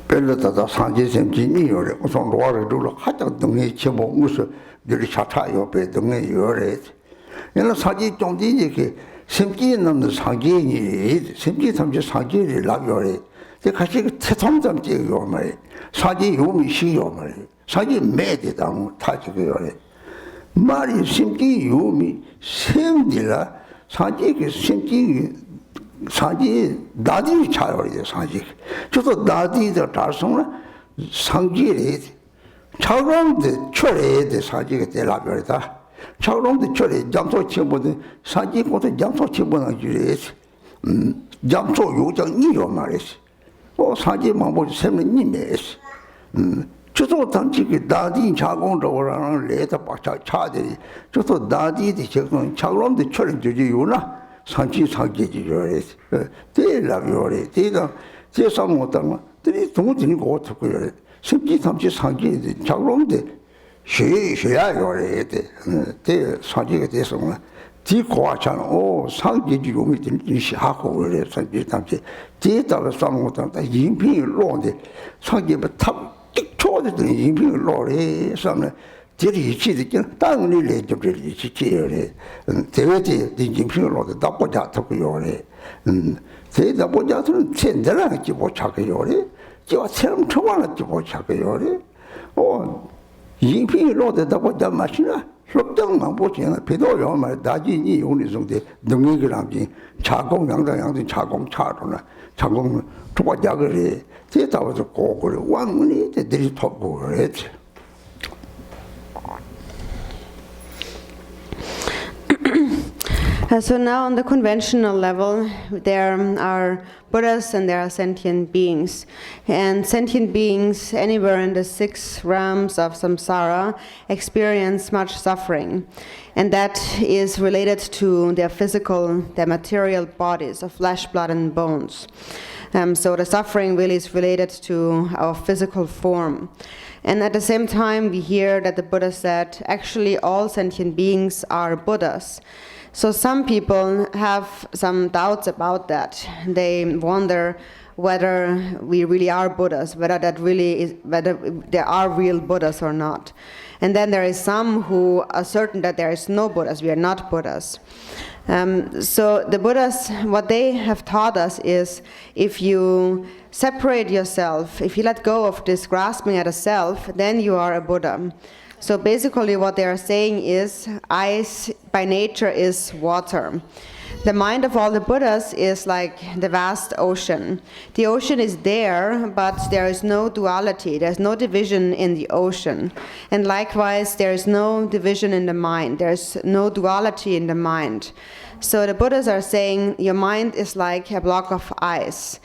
벨르다다 산지샘 진이요래 우선 로아를 둘러 하자 등에 쳐보 무슨 들이 차차요 배 등에 요래 얘는 사지 좀 뒤에 심기 넘는 사기니 심기 삼지 사기를 라요래 그 같이 태통점 찍어요 말 사기 요미 시요 말 사기 매대당 타지고요래 말이 심기 요미 샘디라 사기 그 심기 사지 나디 차요래 사지 저도 나디도 달성은 상기래 차롱데 철에데 사지가 되라버다 차롱데 철에 장소 쳐보데 사지 것도 장소 쳐보는 줄에 장소 요정 이요 말이지 사지만 보지 셈는 님에스 저도 단지기 나디 자공적으로는 레다 박차 차들이 저도 나디디 저건 차롱데 철에 주지 요나 산지 사기지요래 대라요래 대가 제상 못하면 들이 동진이 고 듣고요. 심지 삼지 사기 작롱데 쉐야요래 대 사기가 돼서는 뒤고아찬 상기지 용이 된지 하고 그래 산지 삼지 뒤다가 상 못한다 인핑이 로데 사기가 탑 초대된 인핑이 로래 삼네 들이 지득긴 땅을 내줘버리 지지요래 대외지 인핑이 로데 나쁘자 듣고요래 대다 보자서는 천대라는 게 못 찾고요래 저 처럼 처만한 게 못 찾고요래 인핑이 로데다 보자 마시나 협정만 보시면 배도요 말 다지니 오늘 정도 능력이라든지 자공 양당 자공 차로나 자공 초과작을 대다와서 고걸 왕문이 들이 톱고 그랬지. So now on the conventional level, there are Buddhas and there are sentient beings. And sentient beings anywhere in the 6 realms of samsara experience much suffering. And that is related to their physical, their material bodies of flesh, blood and bones. So the suffering really is related to our physical form. And at the same time, we hear that the Buddha said, actually all sentient beings are Buddhas. So some people have some doubts about that. They wonder whether we really are Buddhas, whether there are real Buddhas or not. And then there is some who are certain that there is no Buddhas, we are not Buddhas. So the Buddhas, what they have taught us is, if you separate yourself, if you let go of this grasping at a self, then you are a Buddha. So basically what they are saying is, ice by nature is water. The mind of all the Buddhas is like the vast ocean. The ocean is there, but there is no duality, there's no division in the ocean. And likewise, there is no division in the mind, there's no duality in the mind. So the Buddhas are saying, your mind is like a block of ice.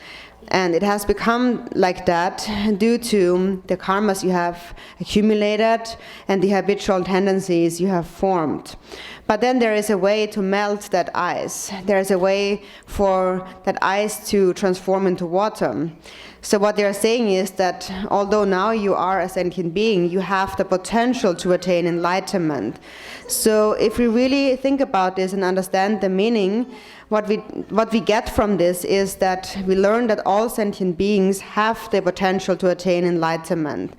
And it has become like that due to the karmas you have accumulated and the habitual tendencies you have formed. But then there is a way to melt that ice. There is a way for that ice to transform into water. So what they are saying is that although now you are a sentient being, you have the potential to attain enlightenment. So if we really think about this and understand the meaning, what we get from this is that we learn that all sentient beings have the potential to attain enlightenment.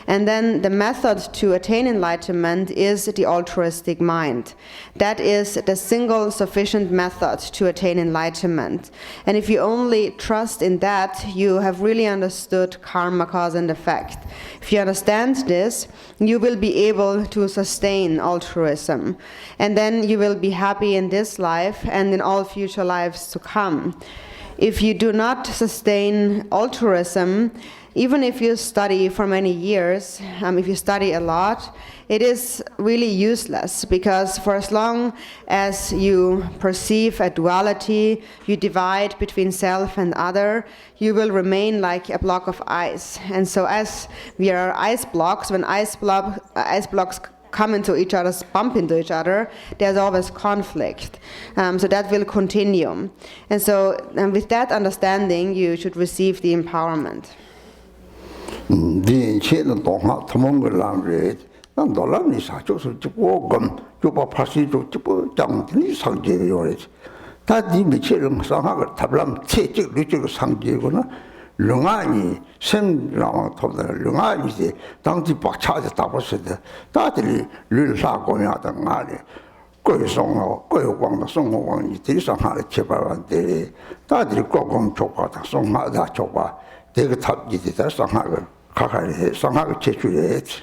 And then the method to attain enlightenment is the altruistic mind. That is the single sufficient method to attain enlightenment. And if you only trust in that, you have really understood karma, cause and effect. If you understand this, you will be able to sustain altruism. And then you will be happy in this life and in all future lives to come. If you do not sustain altruism, even if you study for many years, if you study a lot, it is really useless, because for as long as you perceive a duality, you divide between self and other, you will remain like a block of ice. And so as we are ice blocks, when ice blocks come into each other, bump into each other, there's always conflict. So that will continue. And so with that understanding, you should receive the empowerment. 네 체는 동화 도망을 남래 난 놀라니 사조서 찍고 금 요바 파시도 찍고 장들이 상제요래 다디 미체는 상하가 답람 체직 리적 상제거나 릉아니 생랑 토다 릉아니 당지 박차지 답었어요 다들이 르사고야던 말에 거기서 거기광도 송호광이 대상하게 제발한테 다들이 꼭꼭 좁아다 송마다 좁아 되게 답이 되다 상하게 가까이 상하게 제출했지.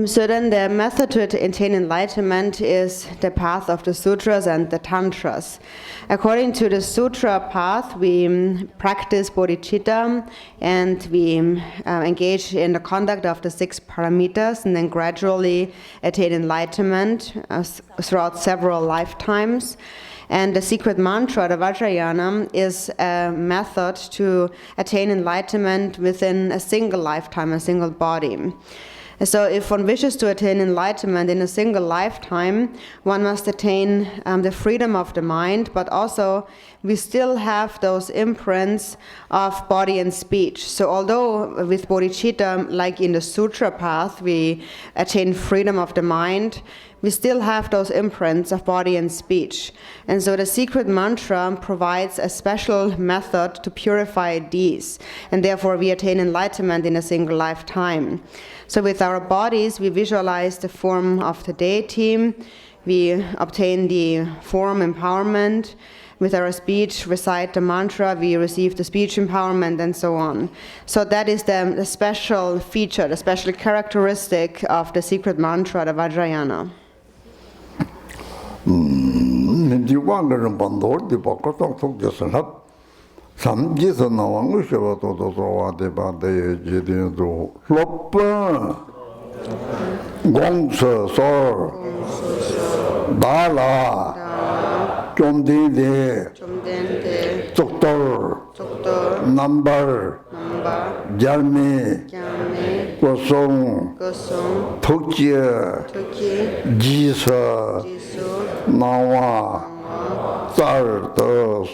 So then the method to attain enlightenment is the path of the sutras and the tantras. According to the sutra path, we practice bodhichitta and we engage in the conduct of the 6 paramitas and then gradually attain enlightenment throughout several lifetimes. And the secret mantra, the Vajrayana, is a method to attain enlightenment within a single lifetime, a single body. So if one wishes to attain enlightenment in a single lifetime, one must attain the freedom of the mind, but also we still have those imprints of body and speech. So although with bodhicitta, like in the sutra path, we attain freedom of the mind, we still have those imprints of body and speech. And so the secret mantra provides a special method to purify these, and therefore we attain enlightenment in a single lifetime. So with our bodies, we visualize the form of the deity, we obtain the form empowerment. With our speech, recite the mantra, we receive the speech empowerment, and so on. So that is the special feature, the special characteristic of the secret mantra, the Vajrayana. 니와는 반도르디 바꿔서 속에서는 삼지서 나온 것이와 도도도와데 바데 제대로 로빠 공서서 Dala, Jomdinde, Doctor, Number, Jarmi, Gosong, Tokyo, Jisa, Nawa, Zardo,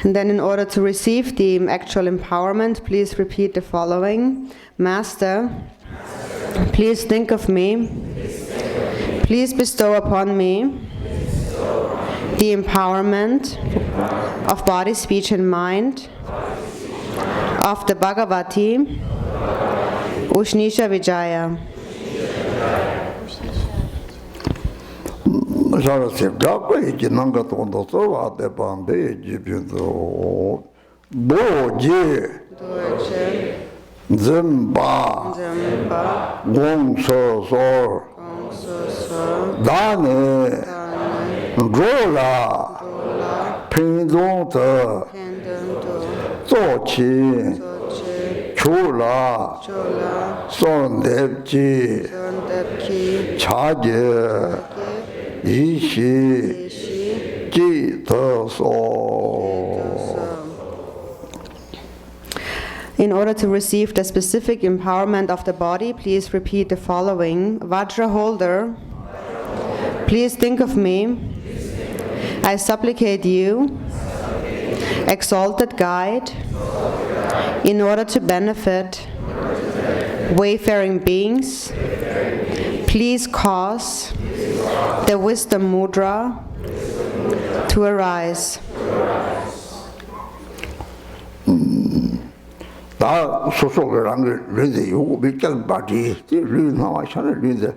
And then in order to receive the actual empowerment, please repeat the following. Master, please think of me. Please bestow upon me the empowerment of body, speech, and mind of the Bhagavati, Ushnisha Vijaya. Sarasip Jakwe, Jinanga Tondo Sova, the Bambe, Jibindo, Boji, Zimba, Gong So So, Dane, Rola, Pindong Te, Zochi, Chula, Son Depji, Chaje, Ishi, Ji Te So. In order to receive the specific empowerment of the body, please repeat the following. Vajra holder, please think of me. I supplicate you, exalted guide, in order to benefit wayfaring beings, please cause the wisdom mudra to arise. 다 소속이랑 르데 요거 밑장 바지 르나와 샤를 르데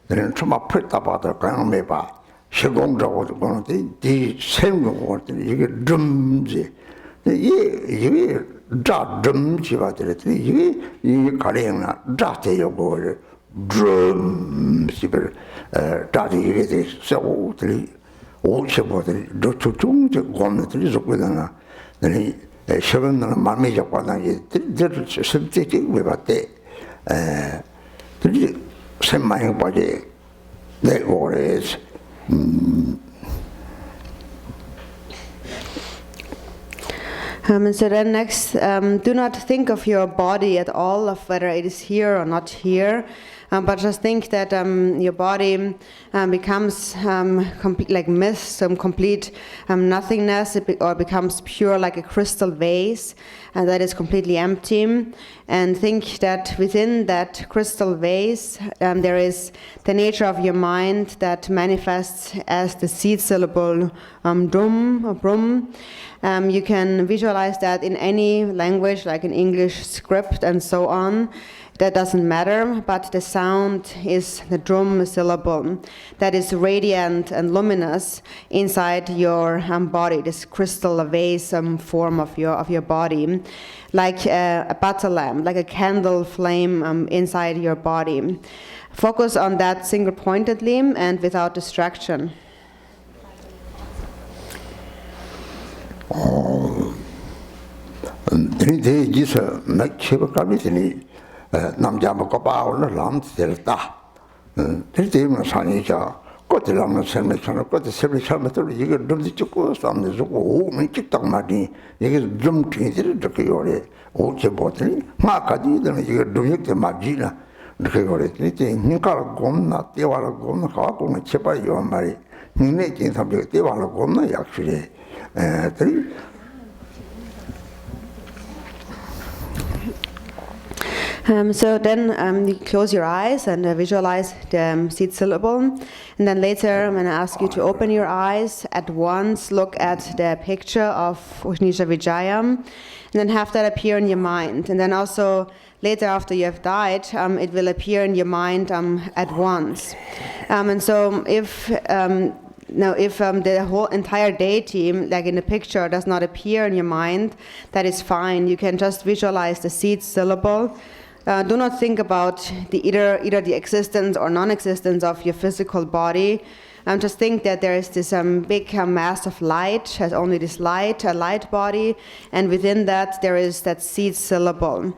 내는 좀 아프다 봐도 그냥 매봐 시공적으로 그러는데 이 생각을 이게 름지 이게 름지 받더니 이게 가령나 자대요 그 름지를 자대 이게 세우들이 오셔보들이 저쪽쪽 권들이 적거든요. 내가 시간은 마음이 잡아다니 들 실제적이 왜 봤대 들이 생마이 빠지 내 오래서 So then next, do not think of your body at all, of whether it is here or not here, but just think that your body becomes like mist, some complete nothingness, or becomes pure like a crystal vase, and that is completely empty. And think that within that crystal vase, there is the nature of your mind that manifests as the seed syllable drum or brum. You can visualize that in any language, like in English script and so on. That doesn't matter, but the sound is the drum syllable that is radiant and luminous inside your body, this crystal vase form of your body, like a butter lamp, like a candle flame inside your body. Focus on that single-pointedly and without distraction. 대지서 맥치버까지니 남자 먹고 바울을 남들다. 대대면 산이자 꽃들랑은 생맥처럼 꽃들 생맥처럼 이게 좀 찍고 싸움도 주고 오면 찍딱 말이 이게 좀 뒤들이 이렇게 요래 오게 보더니 마까지는 이게 능력대 맞지나 이렇게 그랬더니 니가 겁나 떼와라 겁나 갖고는 제발 요 말이 니네 진삼비 떼와라 겁나 약실에 So then you close your eyes and visualize the seed syllable. And then later I'm going to ask you to open your eyes at once, look at the picture of Ushnisha Vijaya, and then have that appear in your mind. And then also later after you have died, it will appear in your mind at once. And so if the whole entire deity, like in the picture, does not appear in your mind, that is fine. You can just visualize the seed syllable. Do not think about either the existence or non-existence of your physical body. just think that there is this big mass of light, has only this light, a light body, and within that there is that seed syllable.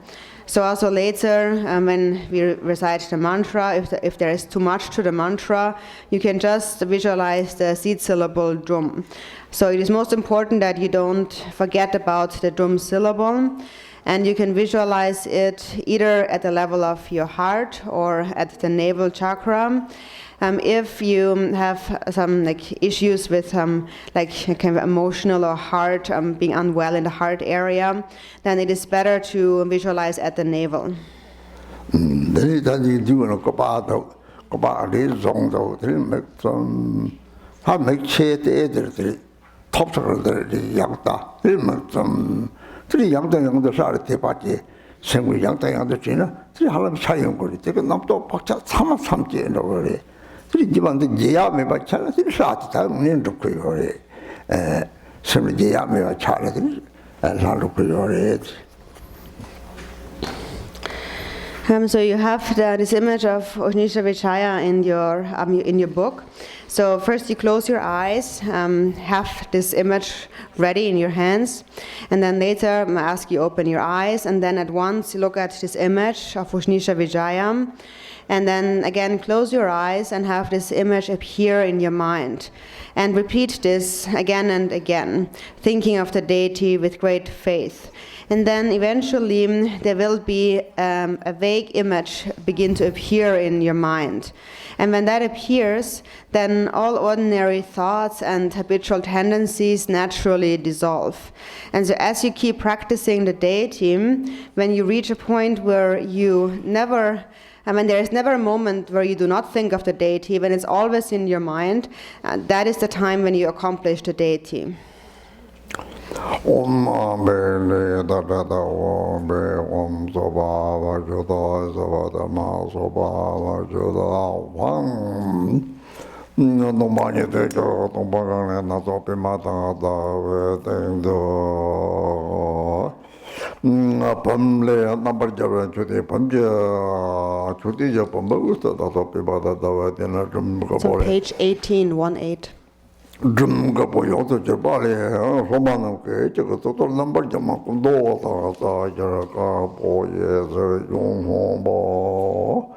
So also later, when we recite the mantra, if there is too much to the mantra, you can just visualize the seed syllable drum. So it is most important that you don't forget about the drum syllable, and you can visualize it either at the level of your heart or at the navel chakra. If you have some issues with kind of emotional or heart, being unwell in the heart area, then it is better to visualize at the navel. So you have this image of Ushnisha Vijaya in your book. So first you close your eyes, have this image ready in your hands, and then later I ask you open your eyes, and then at once you look at this image of Ushnisha Vijaya, and then again close your eyes and have this image appear in your mind. And repeat this again and again, thinking of the deity with great faith. And then eventually there will be a vague image begin to appear in your mind. And when that appears, then all ordinary thoughts and habitual tendencies naturally dissolve. And so as you keep practicing the deity, when you reach a point where there is never a moment where you do not think of the deity, when it's always in your mind, that is the time when you accomplish the deity. Om Bele da da da Om Be Om Soba Vajuda Soba Ma Soba Vajuda Wang No Mani De Jo Tom Bagane Na Sopi Mata Da Ve Do Pamle number Java Chuti Pamja Chuti Japamba Usta Da Sopi Bada Da Ve So page 18, 18. Drum Gapo to Jabali, Romano, total number Jamakundo, Jaraka, Boy, Young Hombo,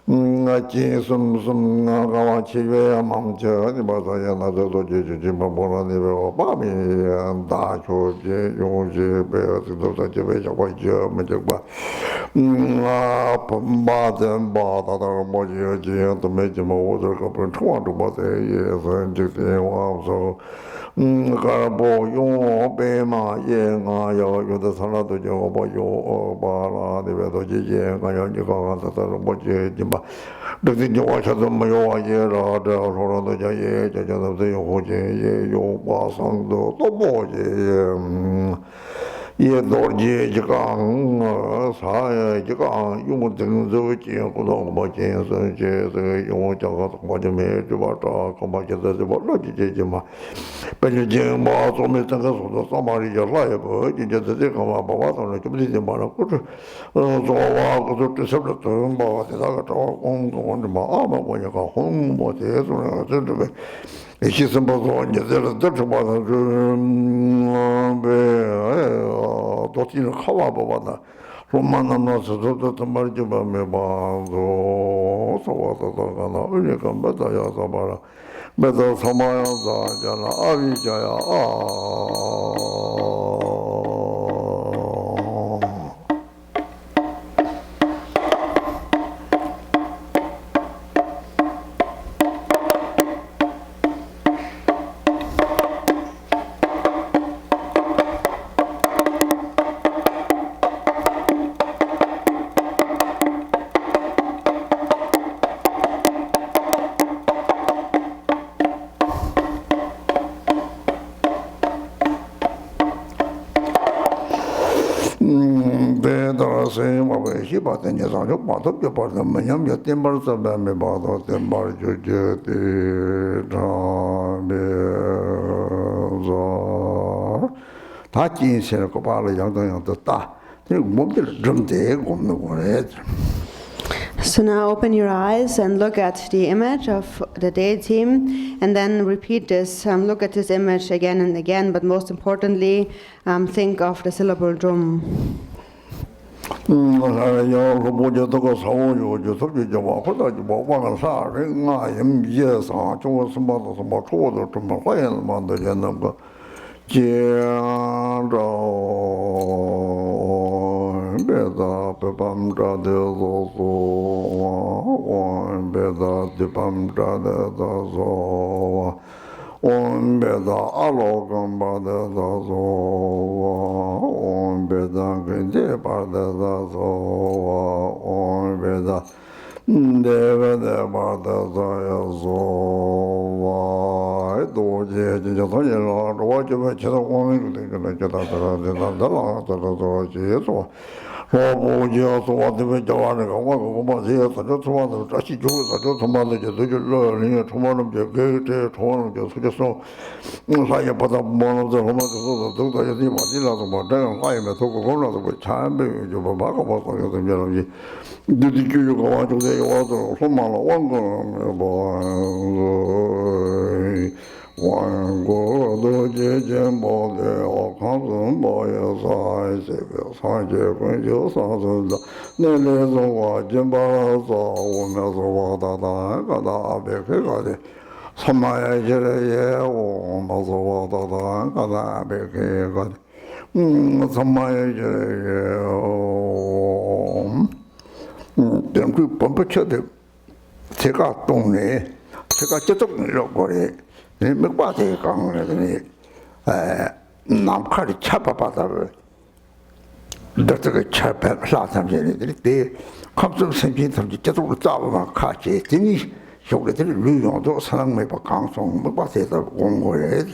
Nachi, some Gawachi, Mamja, the Batayana, the Jimabona, the Bami, and Dacho, Yoji, Bear, the Javaja, Majaba. Baden Bada Moji to make him water couple 20 but a years and so Carbo, you Bema, Yang, you the son of the Jobo, you Bala, the Vedoji, Gayan, Moji, Jimba. The Josh of the Mayo, year or the Jay, of the Hoji, you pass on the Boji. Ye Dorje Jagang, Saya Jagang, you would think the Jim Kodong Bajans and Jay, you want to go to Bajame, Jabata, Combaja, the Bajajima. But you Jim was almost somebody just liable, you just think about what on the Jubilee Manakur. So I go to several terms, but I got on the armor when you go home, what is She's about one, there is Dutch about Dotino Kawabana, Romana Nosa, the Marjuba Meba, so what the Unicum, better Yazabara, better Samaya, Jana, Avijaya, He bought in his own part of the part of Mayam, your timbers of them about the Marju, Taki in Senacopala, young to Ta. They won't drum the egg on the word. So now open your eyes and look at the image of the deity, and then repeat this. Look at this image again and again, but most importantly, think of the syllable Drum. Beda pepam jade zo beda dipam jade zo beda alogam bade zo beda gende bade zo beda deva de bade zo doje je to je lo ro je ve che to won de ke je ta da la ta do je so我就说我这边叫那个，我把这些这就从那这些就是这从那就这就热人家从那就给这从那就出去说，他也不知道忙了这我们都在这地方地上怎么这样话也没做过工作，怎么产品就不把个把所有这些东西，这就有个我就在我这说忙了，我万国都节俭宝的，我看中宝也啥这个啥结婚就啥子的，那那种我金巴做我们说我大个大别个个的，Samaya这也我们说我大个大别个个的，Samaya这也点个本不晓得，这个动呢，这个这种了过来。몇 바지 강을 남카리 차바바다를 너희가 차바 사람들이 때 감정 생긴 사람들이 계속 싸우고 같이 되니 저들이 루용도 사랑매 바 강성 몇 바지에서 온 거예요.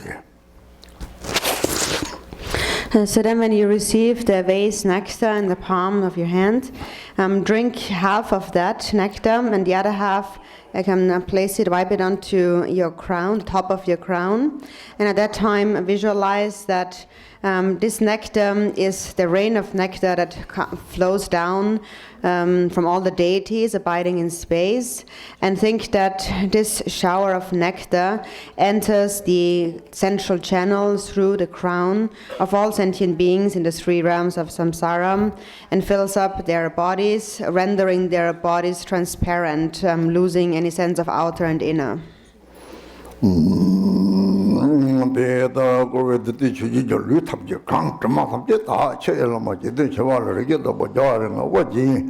So then when you receive the vase nectar in the palm of your hand, drink half of that nectar and the other half I can place it, wipe it onto your crown, the top of your crown. And at that time, visualize that this nectar is the rain of nectar that flows down from all the deities abiding in space. And think that this shower of nectar enters the central channel through the crown of all sentient beings in the three realms of samsara and fills up their bodies, rendering their bodies transparent, losing any sense of outer and inner. 배다 고베드 주지저 루탑지 강점마 함께 다 체열로 맞지 저와를 이게도 뭐 저와는 거지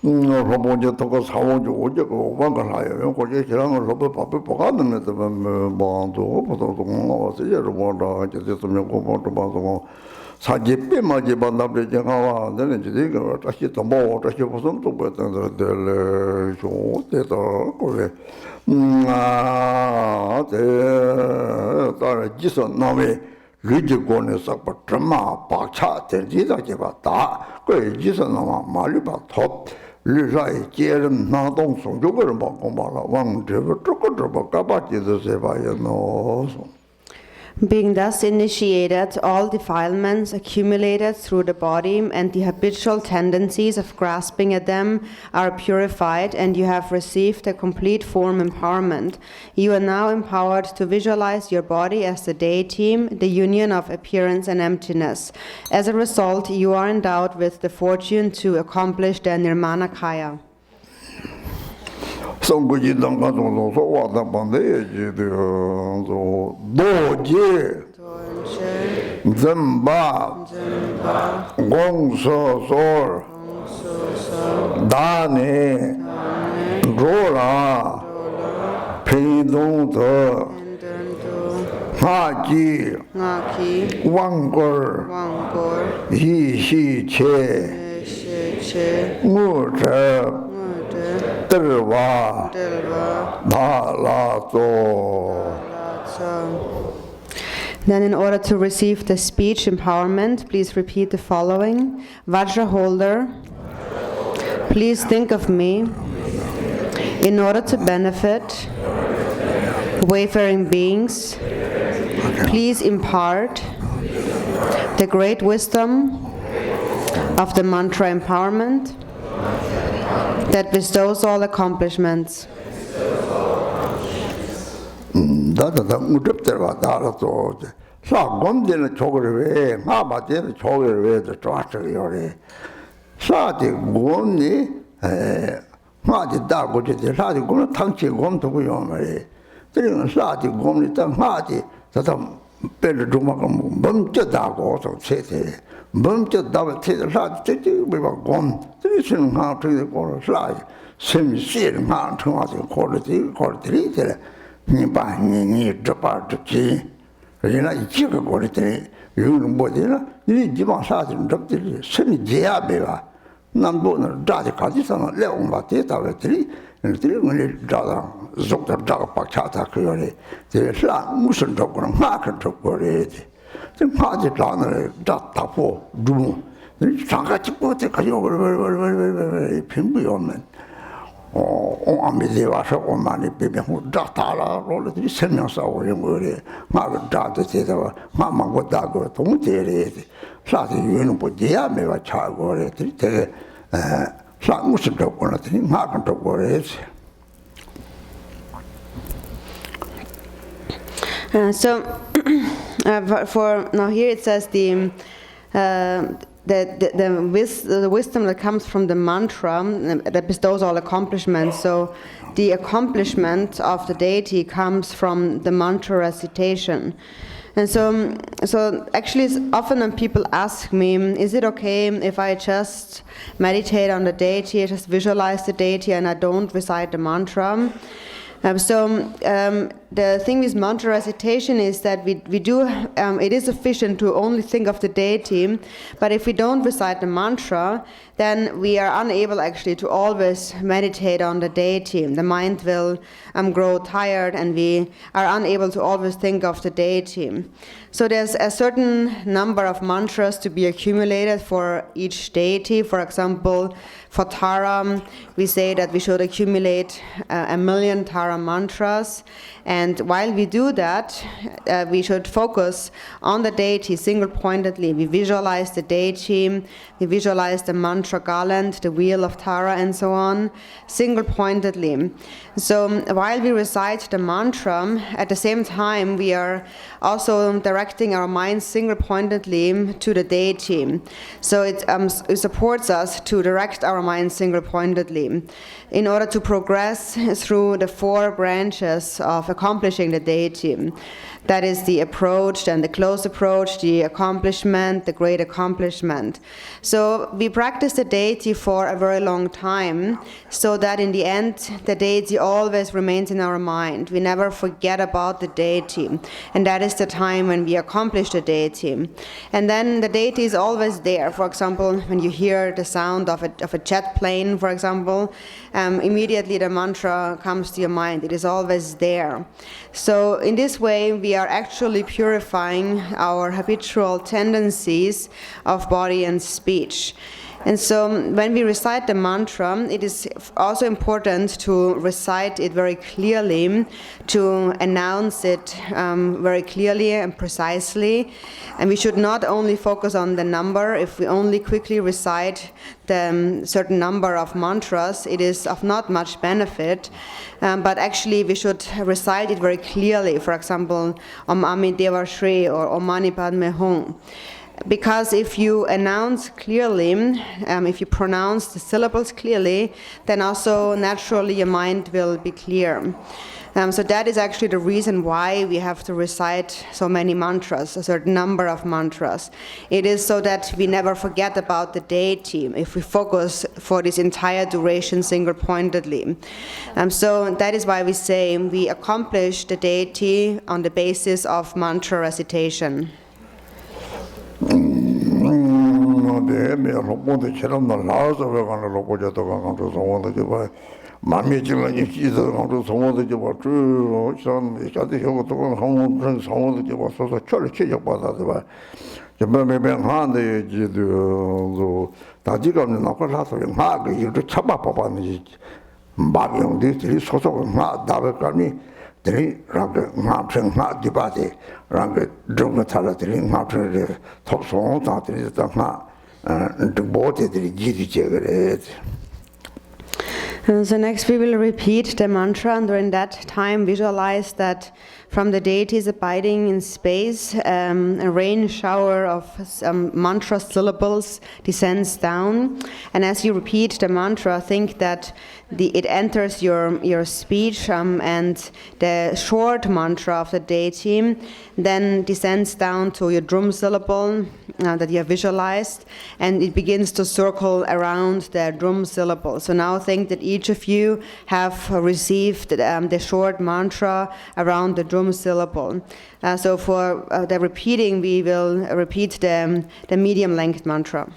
로보저 또 사오죠 오저고 왕가라요 거기 지랑을 로보 밥을 보가는 데도 뭐도 보도도 어서 여러분도 저도 고모도 봐도 사집에 맞이 반납을 제가와 되는 지가 다시 또 뭐 다시 무슨 또 봤던 들 좋대도 그래 따라 지서 나왜 리지고는 싹바 드마 박차 될지다 제바다 그 지서 나와 말이 바톱 리라이 제름 나동 송조거를 먹고 말아 왕제버 쪼꼬쪼 까바지도 세바야 노소 Being thus initiated, all defilements accumulated through the body and the habitual tendencies of grasping at them are purified, and you have received a complete form empowerment. You are now empowered to visualize your body as the deity, the union of appearance and emptiness. As a result, you are endowed with the fortune to accomplish the Nirmanakaya. 성구지당 가지고 소와다 반대지도 도제 zemba 공서솔 다네 로라 피동더 하지 왕골 이시체 무저 Then in order to receive the speech empowerment, please repeat the following. Vajra holder, please think of me in order to benefit wayfaring beings. Please impart the great wisdom of the mantra empowerment that bestows all accomplishments. 다다 무섭더라 다라도 사 곰되는 쪽을 왜 마마되는 쪽을 왜 좋아져요. 사디 곰니 마디 다고지 사디 곰은 탕치 곰도고요 말이. 그러면 사디 곰니 땅 마디 다다 배를 좀 멈춰다고 좀 세세 멈춰다고 세세 사디 저기 곰 저기는 하 저기 사디 심시는 하 청와대 고르들이你这把这鸡，人家一个过来的，有人没得了，你基本上是这的，身体结啊没吧？那不能扎的卡地上来我们把这到了这里，我们扎到做的扎个把卡他可以的，这是无声着过来，马克着过来的，这马就扎那扎打破住，你上个就过这个有平不要门。아미데와서 오만이 비병 자타라 롤들이 설명서 오는 거래 막을 자도 제대로 막고 다고 동대래 사실 유는 보지야 매와 차고래 되게 상무스도 거라더니 막도 거래. So for now here it says the wisdom that comes from the mantra that bestows all accomplishments. So the accomplishment of the deity comes from the mantra recitation. And so actually often when people ask me, is it okay if I just meditate on the deity, I just visualize the deity and I don't recite the mantra? The thing with mantra recitation is that we do, it is sufficient to only think of the deity, but if we don't recite the mantra, then we are unable actually to always meditate on the deity. The mind will grow tired and we are unable to always think of the deity. So there's a certain number of mantras to be accumulated for each deity. For example, for Tara, we say that we should accumulate 1,000,000 Tara mantras. And while we do that, we should focus on the deity single-pointedly. We visualize the deity, we visualize the mantra garland, the wheel of Tara, and so on, single-pointedly. So while we recite the mantra, at the same time, we are also directing our minds single-pointedly to the deity. So it supports us to direct our minds single-pointedly in order to progress through the 4 branches of accomplishing the deity. That is the approach, and the close approach, the accomplishment, the great accomplishment. So we practice the deity for a very long time, so that in the end, the deity always remains in our mind. We never forget about the deity. And that is the time when we accomplish the deity. And then the deity is always there. For example, when you hear the sound of a jet plane, for example, immediately the mantra comes to your mind. It is always there. So in this way, we are actually purifying our habitual tendencies of body and speech. And so when we recite the mantra, it is also important to recite it very clearly, to announce it very clearly and precisely. And we should not only focus on the number. If we only quickly recite the certain number of mantras, it is of not much benefit. But actually we should recite it very clearly. For example, Om Ami Deva Shri or Om Mani Padme Hum. Because if you announce clearly, if you pronounce the syllables clearly, then also naturally your mind will be clear. So that is actually the reason why we have to recite so many mantras, a certain number of mantras. It is so that we never forget about the deity if we focus for this entire duration single-pointedly. So that is why we say we accomplish the deity on the basis of mantra recitation. Dri rang ngam cheng ma di ba de rang zhong ta la dri ngam cheng de top song ta de ta ma de bo de ji ji je ge And so next we will repeat the mantra, and during that time visualize that from the deities abiding in space, a rain shower of mantra syllables descends down. And as you repeat the mantra, think that it enters your speech, and the short mantra of the deity then descends down to your drum syllable that you have visualized, and it begins to circle around the drum syllable. So now think that each of you have received the short mantra around the drum syllable. So for the repeating, we will repeat the medium length mantra.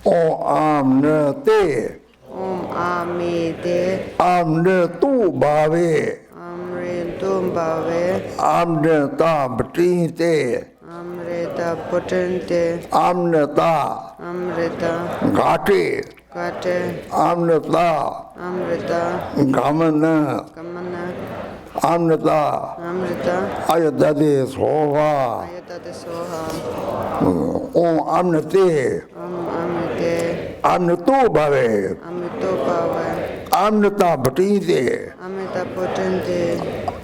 Om Nate. Om Amite. Amre tu bave. Amre Tumbave. Amrita Bhatinte. Amrita Potente. Amrita Amrita Gati. Gate. Amrita Amrita Gamana. Kamana. Amrita Amrita Ayadadi Soha. Ayatade Soha. Om Amnati. Om Amite. Amritu bave. Amitopave. Amrita Bhatinte. Amrita Potente.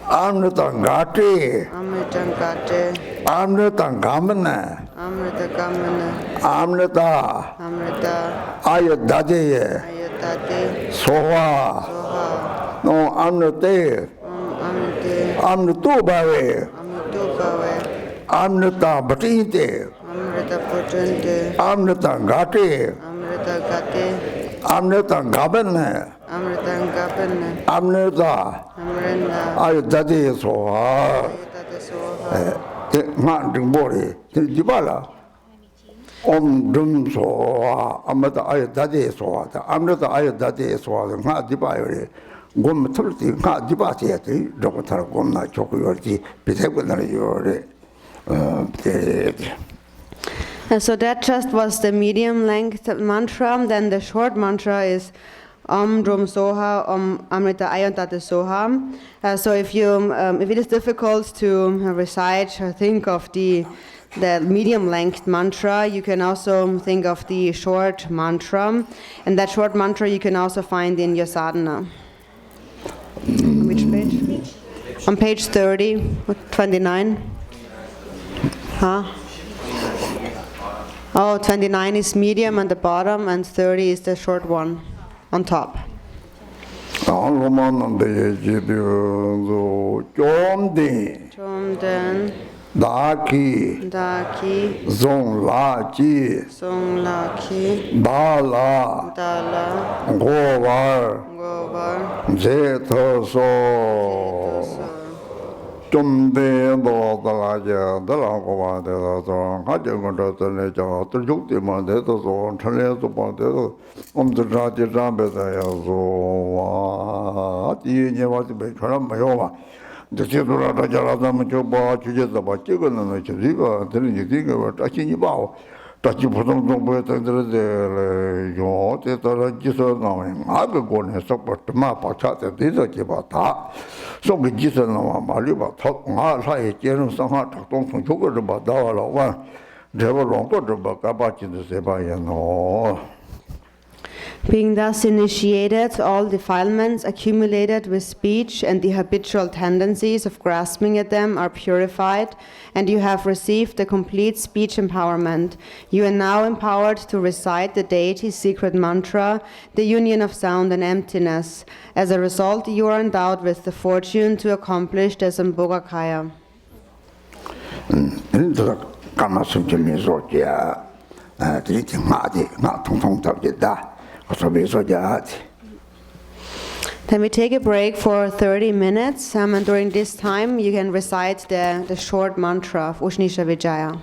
Amrita Gati. Amrita Gate. Amrita Gamana. Amrita Kamana. Amrita Amrita Ayadadi Ayatade Soha. Soha. No Amriti. Om Amite. Amritu bave. Amitopave. Amrita Bhatinte. Amrita Potente. Amrita Gati. Amrita Gate. Amrita Gamana. Amrita Gapana. Amrita Amrenda. Ayadadi Soha. Ayatade Soha. Nga Rinpoche, Jibala. Om Drum Soha. Amrita Ayadadi Soha. Amrita Ayadadi Soha. Nga Jibala. Gom Tulti, Nga Jibati, Dokotara Gomna Chokuyorti, Pitekuna Yore. So that just was the medium length mantra. Then the short mantra is Om Drum Soha, Om Amrita Ayantate Soha. So if it is difficult to recite or think of the medium length mantra, you can also think of the short mantra. And that short mantra you can also find in your sadhana. Which page? On page 30, 29. Huh? Oh, 29 is medium on the bottom, and 30 is the short one on top. Chomden, Daki, Daki, Zong La Ji, Song Laki, Dala, Dala, Govar, Govar, Zetho So, Tumde Dala Dala Gova de So, Hajagonda Teleja, Turjukti Mande So, Tale to Pande, the Raji Rambeda So, Ati Nevati Bekara Mayova. The Children of Jaradam Joba, Chujaba, Chicken and Chiva, telling you think about touching about. Touch you put on the way to the yacht, Jesus knowing. I could go and support the map of chat at this about. So we Jesus know Maliba talk, I general somehow talked on some sugar about dollar one. They were wrong to the back about you to say by no. Being thus initiated, all defilements accumulated with speech and the habitual tendencies of grasping at them are purified, and you have received the complete speech empowerment. You are now empowered to recite the deity's secret mantra, the union of sound and emptiness. As a result, you are endowed with the fortune to accomplish the Sambhogakaya. Then we take a break for 30 minutes, and during this time you can recite the short mantra of Ushnisha Vijaya.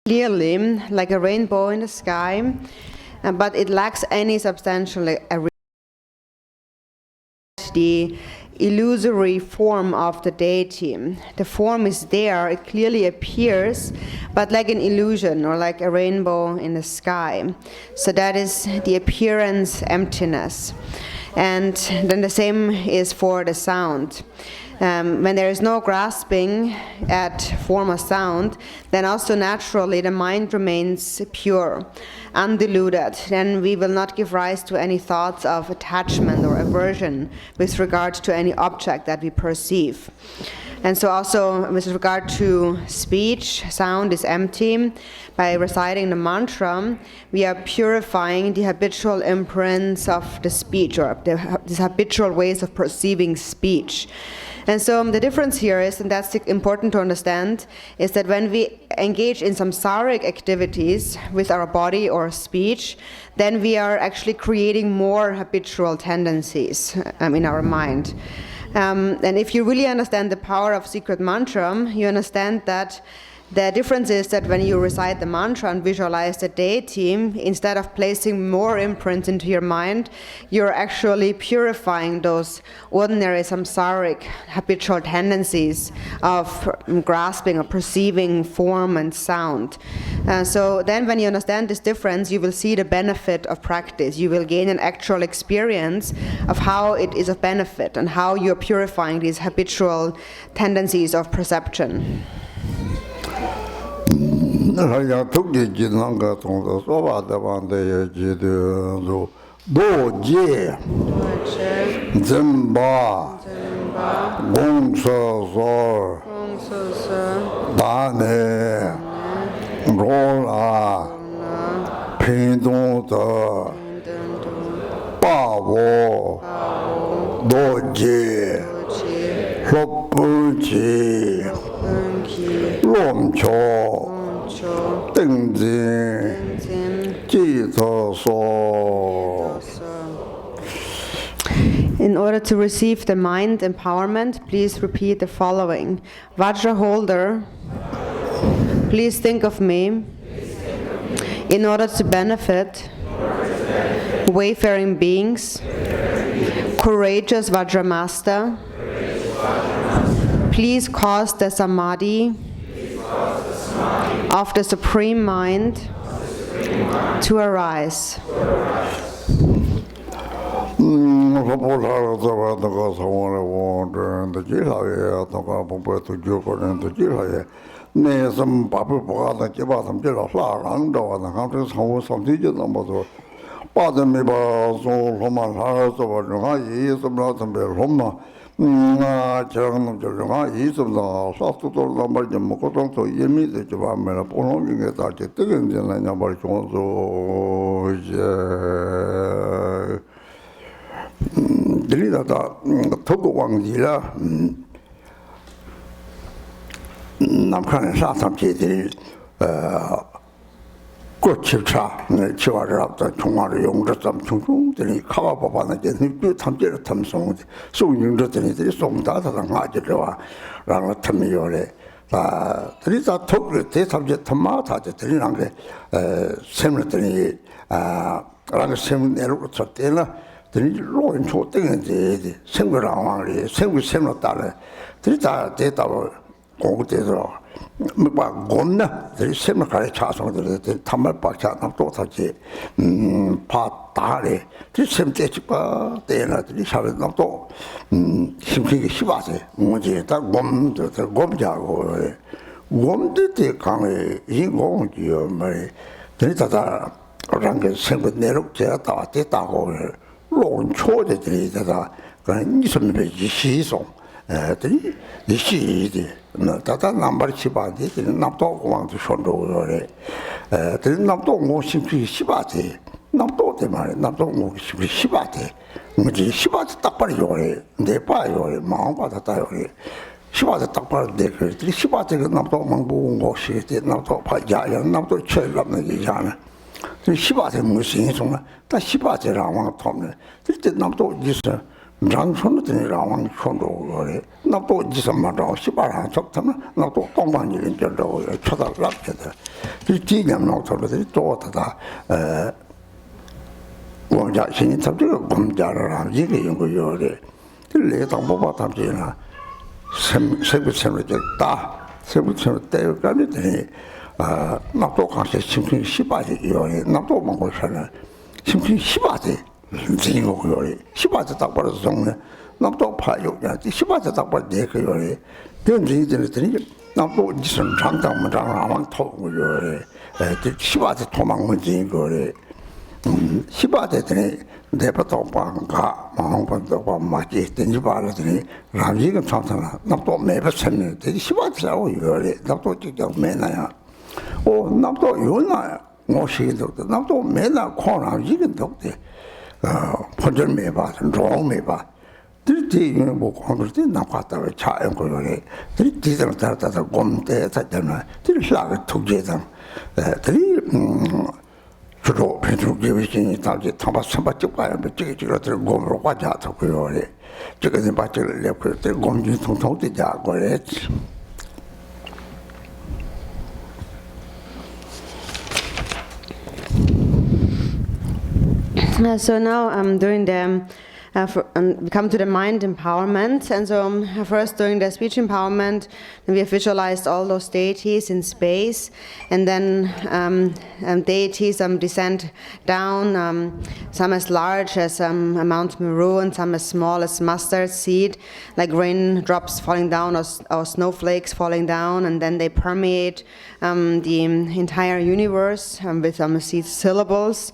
Clearly, like a rainbow in the sky, but it lacks any substantial the illusory form of the deity. The form is there, it clearly appears, but like an illusion or like a rainbow in the sky. So that is the appearance emptiness. And then the same is for the sound. When there is no grasping at form or sound, then also naturally the mind remains pure, undiluted. Then we will not give rise to any thoughts of attachment or aversion with regard to any object that we perceive. And so also with regard to speech, sound is empty. By reciting the mantra, we are purifying the habitual imprints of the speech, or these habitual ways of perceiving speech. And so the difference here is, and that's important to understand, is that when we engage in samsaric activities with our body or speech, then we are actually creating more habitual tendencies in our mind. And if you really understand the power of secret mantra, you understand that the difference is that when you recite the mantra and visualize the deity, instead of placing more imprints into your mind, you're actually purifying those ordinary samsaric habitual tendencies of grasping or perceiving form and sound. So then when you understand this difference, you will see the benefit of practice. You will gain an actual experience of how it is of benefit and how you're purifying these habitual tendencies of perception. 그냥 독지 지난 거 통도 소바다반데 지도 도제 zemba 공서서 다네 로라 핀동도 바보 도제 롭부지 롬초 In order to receive the mind empowerment, please repeat the following. Vajra holder, please think of me in order to benefit wayfaring beings. Courageous Vajra master, please cause the samadhi of the Supreme Mind to arise. 꽃집차 치와를 앞다 총알을 용접점 중중들이 가봐봐는 게 그 탐지를 탐송 송용접들이 송다다가 맞으려와 라는 탐이요래 다 드리다 톡을 대탐지 탐마다지 드리는 게 세면들이 라는 세면 내로 쳤대나 드리 로인 초땡인지 생거랑왕이 생구 세면 따라 드리다 대답을 공부돼서 막 겁나 들 세면가에 차송들 탐말밖에 안 똑같이 파다래 들 셈때지가 때나들이 샤를 또 힘들게 시바세 뭐지 다 곰들 곰자고 곰들 강에 이 공지요 말 들다다 랑게 생각 내로 제가 다 됐다고 론 초대들이 다다 그런 이선배 시송 들이 이시디 다다 남발 치바디 남도 공항도 손도래 들 남도 모심지 시바디 남도 때문에 남도 모심지 시바디 뭐지 시바디 딱 빨리 요래 내 봐요 마음 받았다 요래 시바디 딱 빨리 그 시바디 남도 망보고 것이 남도 봐야 남도 철납는 게 있잖아 시바디 무슨 소나 다 시바디랑 왕 통네 그때 남도 있어 장손들이 라왕 손도를 나도 지선마다 시바라 적다면 나도 동반일인 줄로 쳐달랍니다. 이 지념 노트들이 또 다다 뭐 자신이 탑지가 검자를 하는 이게 연구요래. 그래서 뭐봐 탑지나 세부처럼 다 세부처럼 때까지 되니 나도 강세 심층 시바지 요래. 나도 먹고 사는 심층 시바지 진거 요래. 시바지 딱 벌어서 정네. 나도 파요야. 시바지 딱 벌 내그 요래. 그런 얘기들이 나도 지선 장당만 장하면 토고 요래. 시바지 도망만 진거래. 시바대들이 내버터 방가 마음번도 맞지 된지 바라더니 라지가 참잖아. 나도 매번 찾는 되게 시바대라고 이거래. 나도 직접 매나야. 나도 요나 모시기도 나도 매나 코나 이건도 돼. 본전 매봐, 종 매봐. 들이 뭐 공부할 나갔다 왜 차연 거래. 들이 뒤들 따라다 곰대 찾잖아. 들이 샤가 투제당. 들이 주로 배출기위신이 다지 타바스바 찍어야 몇개 찍어들 몸으로 가자 더고요. 찍어서 바치를 내고 때 몸이 통통 되자 그래. So now during the we come to the mind empowerment, and so first during the speech empowerment we have visualized all those deities in space, and then deities descend down, some as large as Mount Meru and some as small as mustard seed, like raindrops falling down or snowflakes falling down, and then they permeate the entire universe with some seed syllables.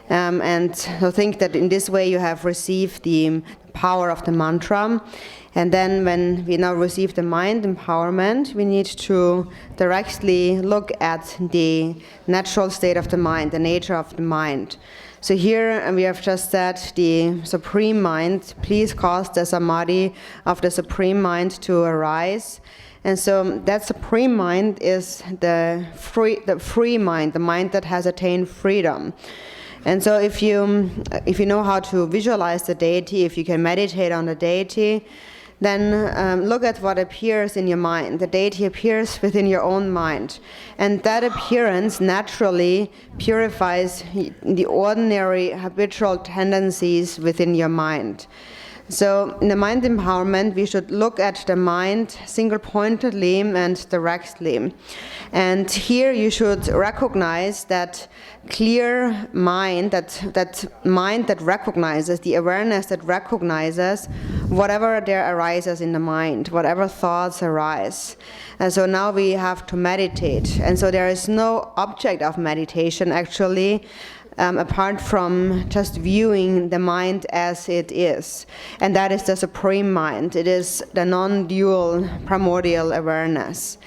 And so think that in this way you have received the power of the mantra. And then when we now receive the mind empowerment, we need to directly look at the natural state of the mind, the nature of the mind. So here we have just said the Supreme Mind, please cause the samadhi of the Supreme Mind to arise. And so that Supreme Mind is the free mind, the mind that has attained freedom. And so if you know how to visualize the deity, if you can meditate on the deity, then look at what appears in your mind. The deity appears within your own mind. And that appearance naturally purifies the ordinary habitual tendencies within your mind. So in the mind empowerment, we should look at the mind single-pointedly and directly. And here you should recognize that clear mind, that mind that recognizes, the awareness that recognizes whatever there arises in the mind, whatever thoughts arise. And so now we have to meditate. And so there is no object of meditation actually, apart from just viewing the mind as it is. And that is the Supreme Mind. It is the non-dual primordial awareness.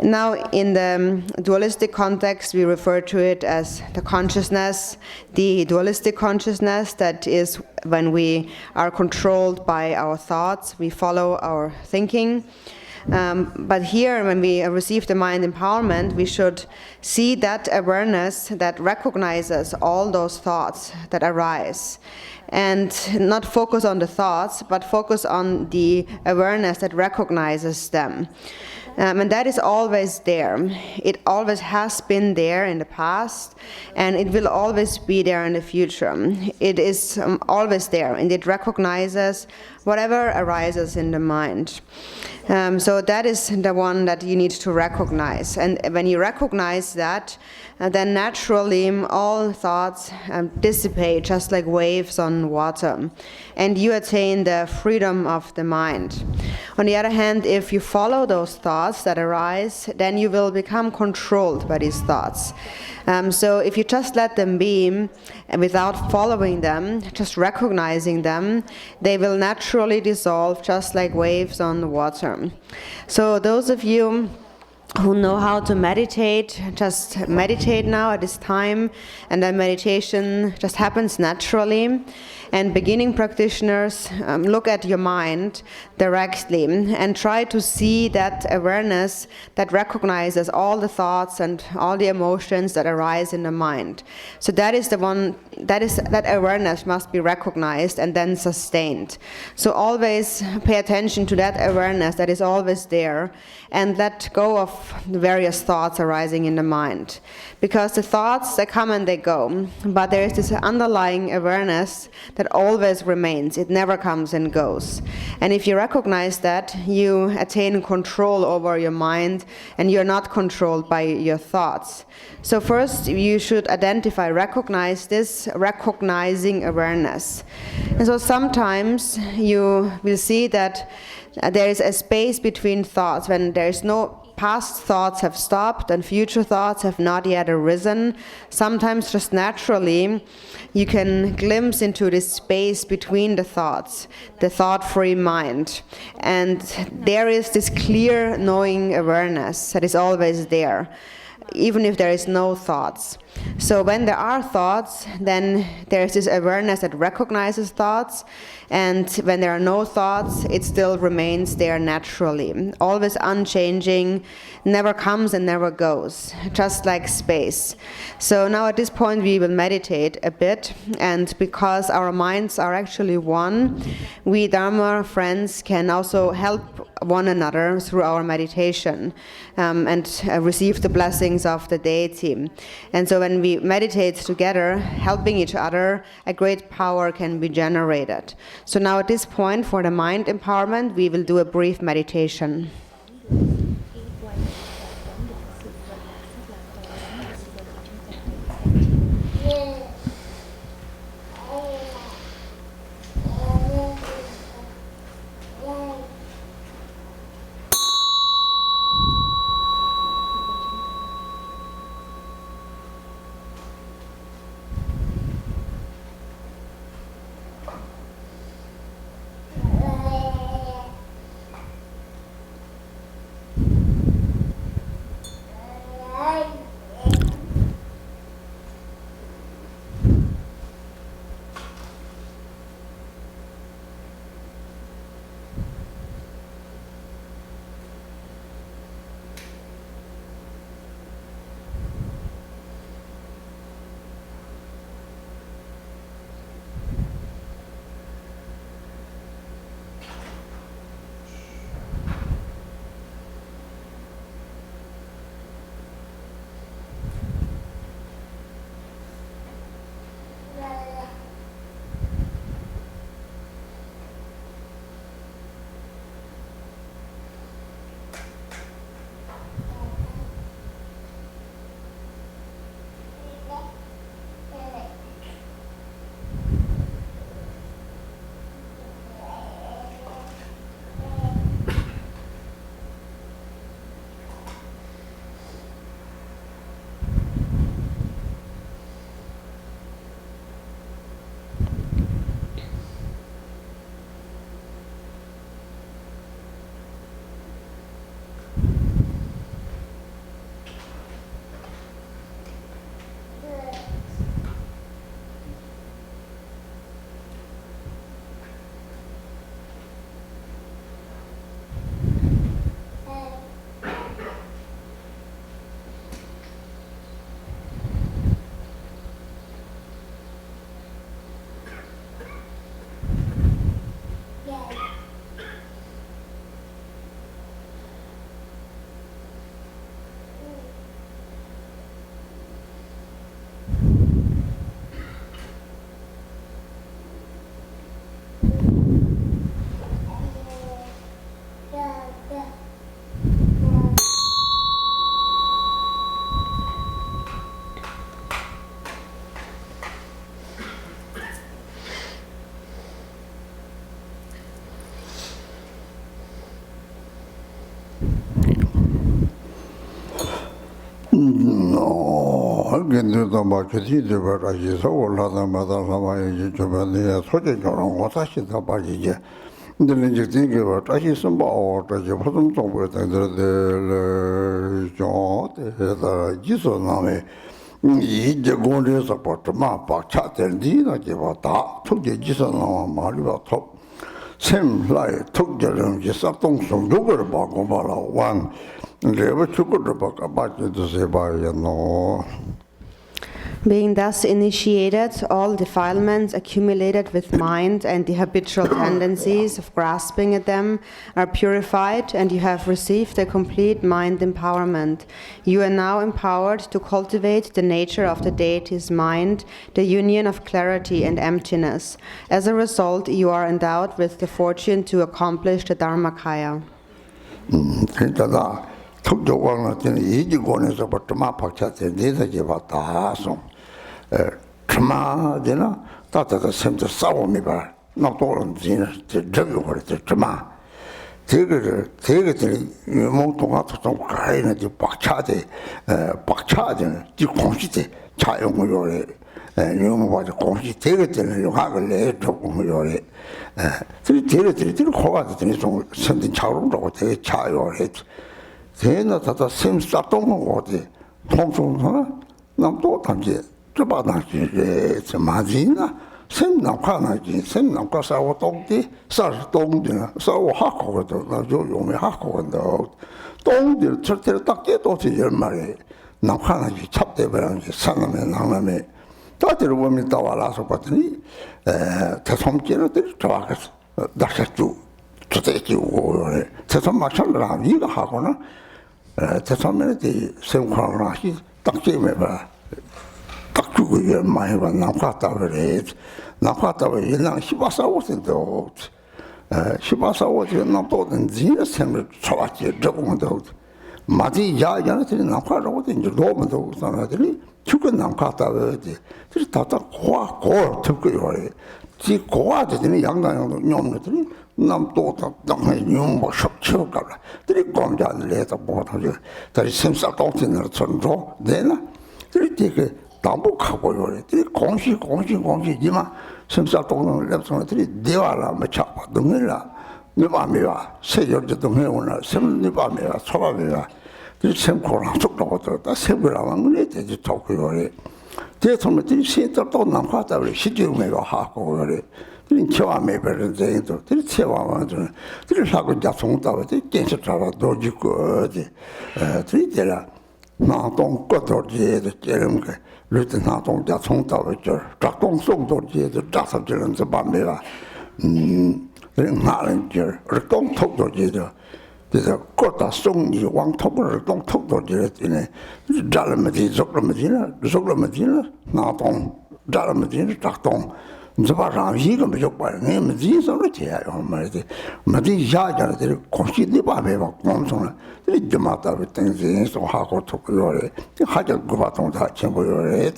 Now, in the dualistic context, we refer to it as the consciousness, the dualistic consciousness, that is when we are controlled by our thoughts, we follow our thinking. But here, when we receive the mind empowerment, we should see that awareness that recognizes all those thoughts that arise. And not focus on the thoughts, but focus on the awareness that recognizes them. And that is always there. It always has been there in the past, and it will always be there in the future. It is always there, and it recognizes whatever arises in the mind. So that is the one that you need to recognize. And when you recognize that, then naturally all thoughts dissipate just like waves on water. And you attain the freedom of the mind. On the other hand, if you follow those thoughts that arise, then you will become controlled by these thoughts. So if you just let them be, and without following them, just recognizing them, they will naturally dissolve just like waves on the water. So those of you who know how to meditate, just meditate now at this time, and then meditation just happens naturally. And beginning practitioners look at your mind directly and try to see that awareness that recognizes all the thoughts and all the emotions that arise in the mind. So that is the one, that awareness must be recognized and then sustained. So always pay attention to that awareness that is always there, and let go of the various thoughts arising in the mind. Because the thoughts, they come and they go, but there is this underlying awareness that always remains. It never comes and goes. And if you recognize that, you attain control over your mind, and you're not controlled by your thoughts. So first, you should identify, recognize this recognizing awareness. And so sometimes you will see that there is a space between thoughts when there is no past thoughts have stopped and future thoughts have not yet arisen. Sometimes just naturally you can glimpse into this space between the thoughts, the thought-free mind. And there is this clear knowing awareness that is always there, even if there is no thoughts. So when there are thoughts, then there is this awareness that recognizes thoughts, and when there are no thoughts, it still remains there naturally, always unchanging, never comes and never goes, just like space. So now at this point we will meditate a bit, and because our minds are actually one, we Dharma friends can also help one another through our meditation and receive the blessings of the deity. And so when we meditate together, helping each other, a great power can be generated. So now at this point, for the mind empowerment, we will do a brief meditation. Gendu Dhamma Chiti Deva Raji Savala Dhamma Samaya Jubilee Soja Jorong Watashi Dhamma Jiji Dilinjik Dingiva Tashi Samba or Taji Potom Tombo Tangre de Jean de Jiso Name 이제 공부해서 버트마 박차들 니나 제바다 특제 지선나 말이와 톱 샘라이 특제는 이 싹동성 요거를 바고 말아 왕 레버 축구를 바까 맞지도 세바야노. Being thus initiated, all defilements accumulated with mind and the habitual tendencies of grasping at them are purified, and you have received a complete mind empowerment. You are now empowered to cultivate the nature of the deity's mind, the union of clarity and emptiness. As a result, you are endowed with the fortune to accomplish the Dharmakaya. 진짜다. 특조왕한테는 이지권에서부터 막박차때 내다지 봤다 송. 트마되나 따뜻한 샘도 싸움이 봐. 나도는 진짜 저기 그랬지 트마. 되게들이 몽통하고 좀 가이는 지 박차되는 지 공시대 자용을 요래. 이놈 봐도 공시 되게들은 요학을 내 조금 요래. 되게들이 코가들이 좀 선진 차로라고 되게 자요래. 대나 다다 샘싸동은 어디 통통하나 남도 단지 저바다지 저 마지나 샘남과나지 샘남과 싸워 동디 쌀 동디나 싸워 하고도 나저 용이 하고도 동디 절대로 딱 깨도 될 말이 남과나지 찹대버랑지 산남에 남남에 다들 보면 다 와라서 봤더니 대성기는 들 좋아했어 다셔주 저대기 오고 대성 마찬가지로 이거 하고는 대선면에 생활을 하시 딱 지면봐 딱 주고 많이 봐 나갔다 그래 나갔다 왜 이랑 14살인데 14살 남도는 진짜 생을 좋았지 저거도 마디 야야는 나가라고 이제 로만도 사람들이 죽은 나갔다 그러지 그래서 다다 고아 듣고 요래 지 고아들이 양당도 놈들이 남도다 당에 놈뭐 섭취가 들이 공자를 해서 못하지 다시 샘쌀동신으로 전로 내나 들이 담복하고 요래 들이 공시지만 샘쌀동을 랩송들이 내와라 뭐 잡아 등을라 네 밤이와 세열도 등해오나 샘네 밤이와 초밤이와 들이 샘코랑 속도고 다 세부라만 그래 되지 좋고 요래 대통령들이 시행도 남과다 그래 시중에가 하고 그래 들이 처음에 별은 제도 들이 채와만 들이 하고 자송다고 들이 깨서 잡아 도지고 들이 되라 나동 거도지에도 깨름게 루트 나동 자송다고 저 작동 송도지에도 자서지는 밤에가 들이 나는 저 동톡도지도 그래서 거다 송이 왕토벌을 동톡도지에 잘라면지 속라면지나 나동 잘라면지 작동 저바람 이거 뭐 봐요. 뭐지 소리 돼요. 말이지. 뭐지 야자들 공시니 밤에 막 공성을 이제 맞다 그랬더니 소 하고 토요래. 하자 그 바통 다 챙고요래.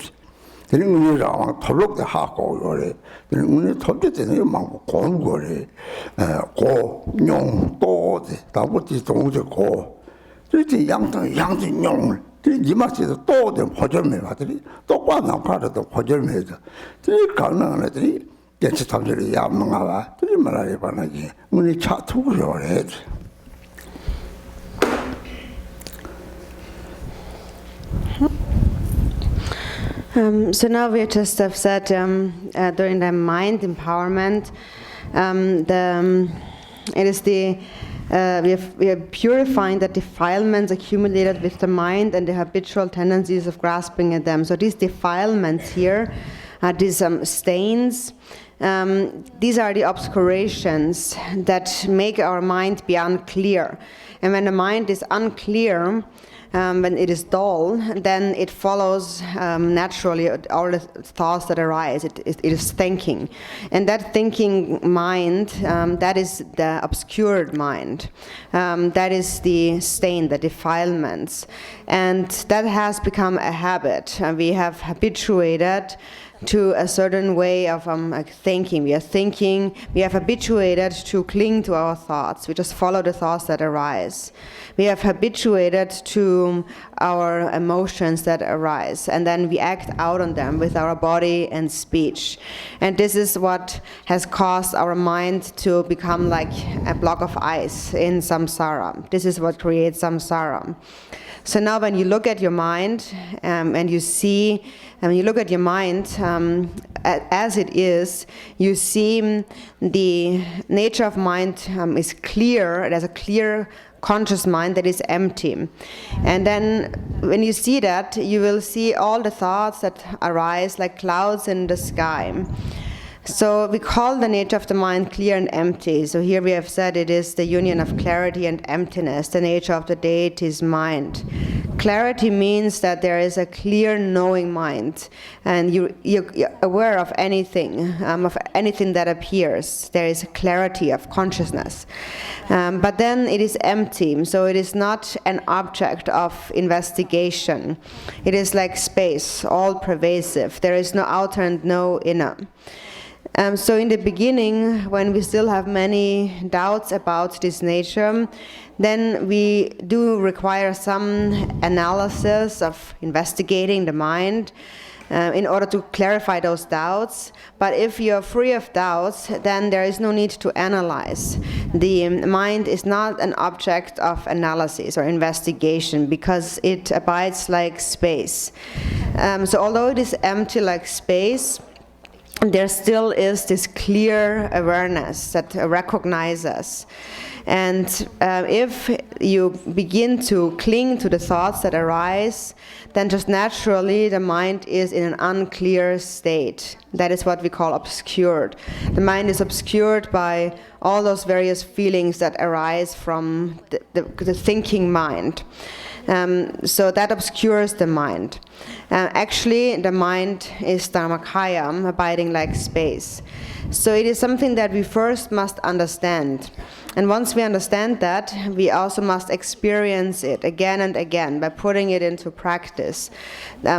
그런 의미랑 털럭도 하고 요래. 그런 의미 털게 되는 막 공거래. 고용 또지 다부지 동지고. 그렇지 양지 용을 이마치도 또된 포절매 받으리 또 과나가도 포절매도 이 가능한 애들이 대체 탐절이 야망아와 들이 말하려 봐나지 문이 차 두고 요래. So now we just have said during the mind empowerment, it is the we are purifying the defilements accumulated with the mind and the habitual tendencies of grasping at them. So these defilements here are these stains. These are the obscurations that make our mind be unclear. And when the mind is unclear, when it is dull, then it follows naturally all the thoughts that arise. It is thinking. And that thinking mind, that is the obscured mind. That is the stain, the defilements. And that has become a habit. We have habituated to a certain way of thinking. We have habituated to cling to our thoughts. We just follow the thoughts that arise. We have habituated to our emotions that arise, and then we act out on them with our body and speech. And this is what has caused our mind to become like a block of ice in samsara. This is what creates samsara. So now when you look at your mind and you see, when you look at your mind as it is, you see the nature of mind is clear. It has a clear conscious mind that is empty. And then when you see that, you will see all the thoughts that arise like clouds in the sky. So we call the nature of the mind clear and empty. So here we have said it is the union of clarity and emptiness, the nature of the deity's mind. Clarity means that there is a clear knowing mind, and you're aware of anything that appears. There is a clarity of consciousness. But then it is empty, so it is not an object of investigation. It is like space, all pervasive. There is no outer and no inner. So in the beginning, when we still have many doubts about this nature, then we do require some analysis of investigating the mind in order to clarify those doubts. But if you're free of doubts, then there is no need to analyze. The mind is not an object of analysis or investigation because it abides like space. So although it is empty like space, there still is this clear awareness that recognizes. And if you begin to cling to the thoughts that arise, then just naturally the mind is in an unclear state. That is what we call obscured. The mind is obscured by all those various feelings that arise from the thinking mind. So that obscures the mind. Actually, the mind is dharmakaya, abiding like space. So it is something that we first must understand. And once we understand that, we also must experience it again and again by putting it into practice.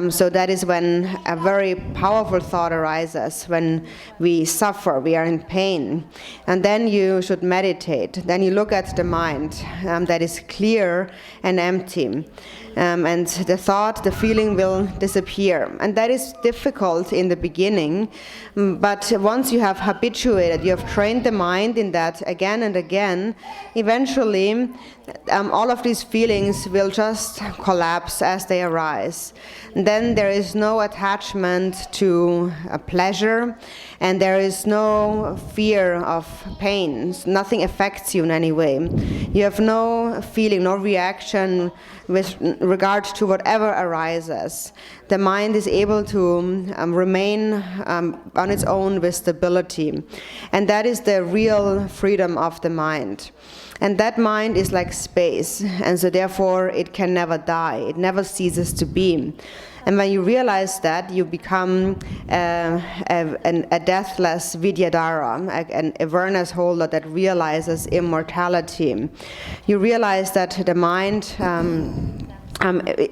So that is when a very powerful thought arises, when we suffer, we are in pain. And then you should meditate. Then you look at the mind that is clear and empty. And the thought, the feeling will disappear. And that is difficult in the beginning, but once you have habituated, you have trained the mind in that again and again, eventually all of these feelings will just collapse as they arise. And then there is no attachment to a pleasure, and there is no fear of pain. Nothing affects you in any way. You have no feeling, no reaction with regard to whatever arises. The mind is able to remain on its own with stability. And that is the real freedom of the mind. And that mind is like space, and so therefore it can never die. It never ceases to be. And when you realize that, you become a deathless Vidyadhara, an awareness holder that realizes immortality. You realize that the mind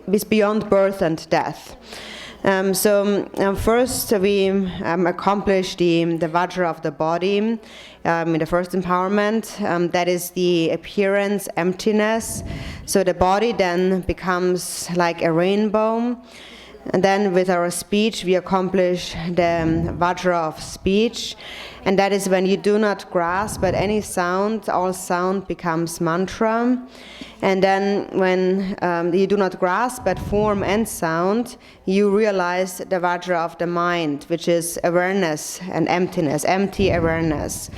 is beyond birth and death. First we accomplish the Vajra of the body in the first empowerment. That is the appearance, emptiness. So the body then becomes like a rainbow. And then with our speech, we accomplish the Vajra of speech. And that is when you do not grasp at any sound, all sound becomes mantra. And then when you do not grasp at form and sound, you realize the Vajra of the mind, which is awareness and emptiness, empty awareness.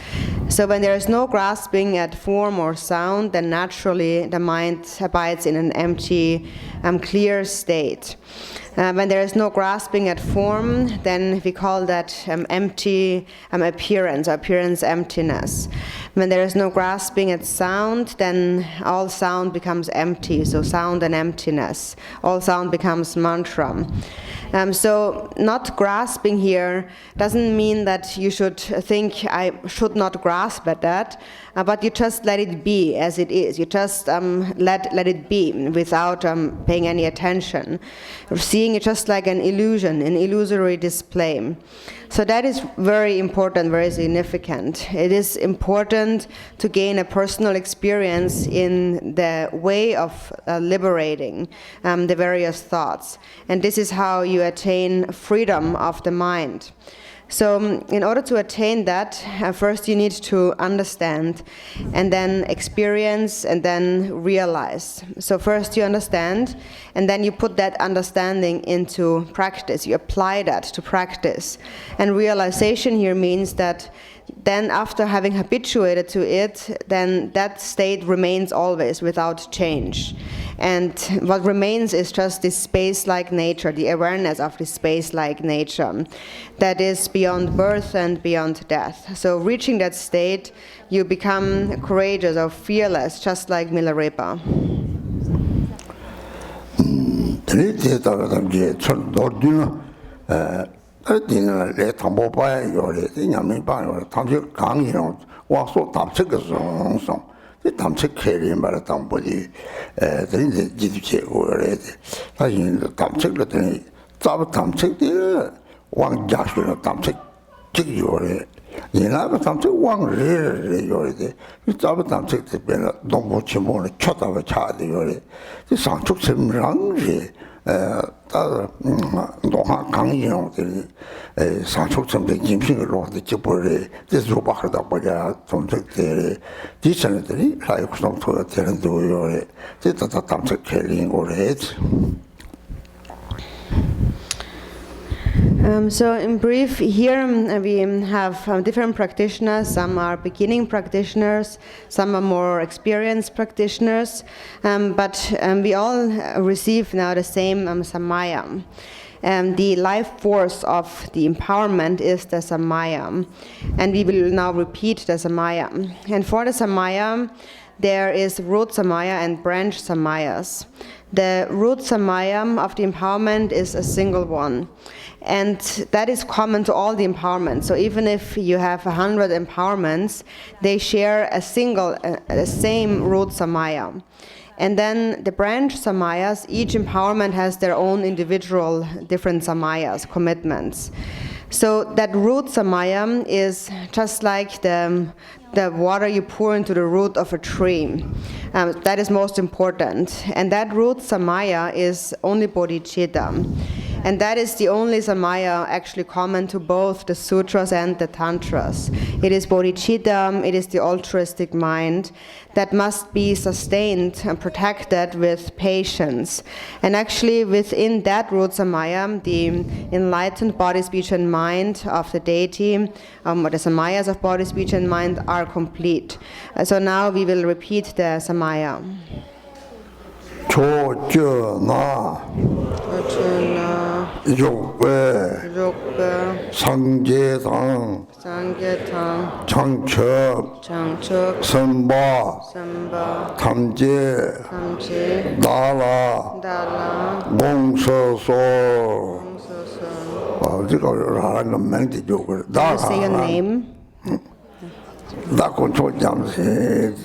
So when there is no grasping at form or sound, then naturally the mind abides in an empty, clear state. When there is no grasping at form, then we call that empty appearance, appearance emptiness. When there is no grasping at sound, then all sound becomes empty, so sound and emptiness. All sound becomes mantra. So not grasping here doesn't mean that you should think, I should not grasp at that, but you just let it be as it is. You just let it be without paying any attention. Seeing it just like an illusion, an illusory display. So that is very important, very significant. It is important to gain a personal experience in the way of liberating the various thoughts. And this is how you attain freedom of the mind. So in order to attain that, first you need to understand, and then experience, and then realize. So first you understand, and then you put that understanding into practice. You apply that to practice. And realization here means that then after having habituated to it, then that state remains always without change. And what remains is just this space-like nature, the awareness of this space-like nature that is beyond birth and beyond death. So reaching that state, you become courageous or fearless, just like Milarepa. le tambo pa yo le nyam pa yo tam che gang yi no wa so tam che ge song song de tam che ke ri ma tam bo di de ji ji che wo le de ta yin tam che le de za ba tam che de wang ja shu no tam che ji yo le yin la ba tam che wang le yo le de za ba tam che de ben dong bo chi mo le cha da ba cha de yo le de sang chuk chen rang ji 다 노하 강의용들이 상속점의 임신으로 지불에 대조박하다 보자 좀적들이 디션들이 라이프 성토가 되는 도요에 됐다 담적 캘링 오래. So in brief, here we have different practitioners. Some are beginning practitioners, some are more experienced practitioners, but we all receive now the same Samaya. The life force of the empowerment is the Samaya, and we will now repeat the Samaya. And for the Samaya, there is root Samaya and branch Samayas. The root Samaya of the empowerment is a single one. And that is common to all the empowerments. So even if you have 100 empowerments, they share a same root Samaya. And then the branch Samayas, each empowerment has their own individual different Samayas, commitments. So that root Samaya is just like the water you pour into the root of a tree. That is most important. And that root Samaya is only bodhichitta. And that is the only Samaya actually common to both the sutras and the tantras. It is bodhicitta, it is the altruistic mind that must be sustained and protected with patience. And actually within that root Samaya, the enlightened body, speech and mind of the deity, or the Samayas of body, speech and mind are complete. So now we will repeat the Samaya. 조저나 욕배 상계당 장첩 선바 탐제 나라 몽서소 어디가 하는 건 맹지 욕을 나라 Say your name. 나고 조장세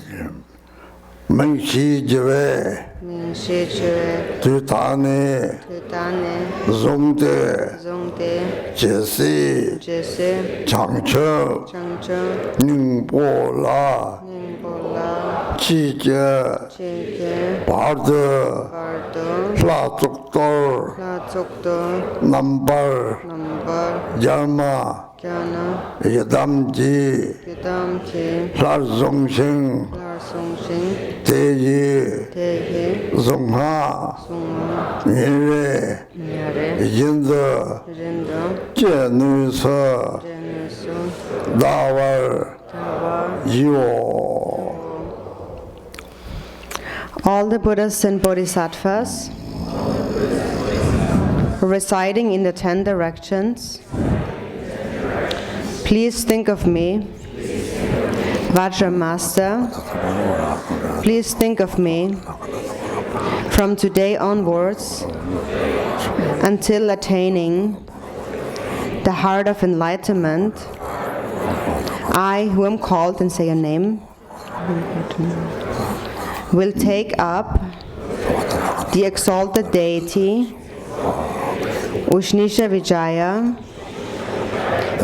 명시제외 Dharani, Zongde, Jesse, Changche, Ningbola, Chije, Barde, La Tuktor, Nambar, Yarma, Yadamji, La Zongsing, Teji, Zongha, Nire, Yinda, Jenusa, Dawar, Yo. All the Buddhas and Bodhisattvas residing in the 10 directions, please think of me. Vajra Master, please think of me from today onwards until attaining the heart of enlightenment. I, who am called, and say a name, will take up the exalted deity, Ushnisha Vijaya,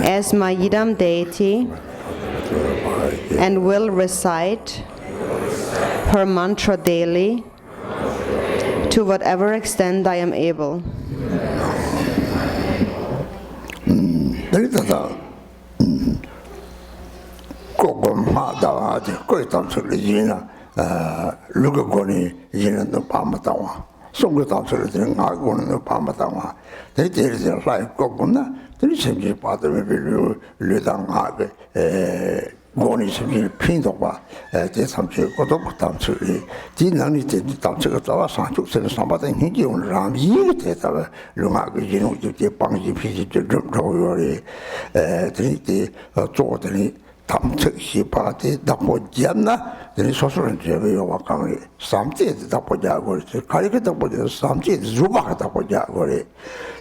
as my Yidam deity, and will recite her mantra daily to whatever extent I am able. 내리다가 조금 하다가 거의 담설이지나 루가고니 이제는 너 밤마다와 송거 담설이 나고는 밤마다와 대대를 라이 거구나 들이 sem지 받으면 르당하게 고니 sem지 핀도가 대삼체 고도 담설이 진난이 담설가 따와 산축선 삼바된 hingi 오늘 람 이게 대다가 르마게 진호 이제 방지 피지 좀 저요리 들이 조들이 담책시 바데 나포지않나 이 소설은 제가 와강이 삼지에 나포자고 가리게 나포자 삼지에 주바가 나포자고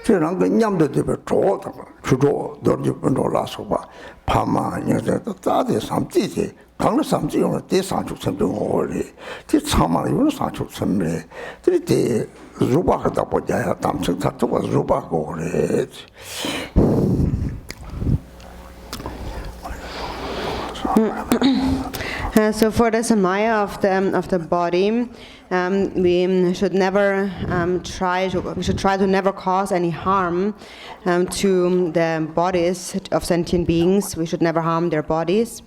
저는 그 냠도 되게 좋다 주로 너지 분로라서 봐 파마냐도 따데 삼지에 강로 삼지용은 대상축 선정오리 대 참만 이거 상축 선례 들이 주바가 나포자야 담책 사토가 주바고 그래 So for the Samaya of the body, we should never try to never cause any harm to the bodies of sentient beings. We should never harm their bodies.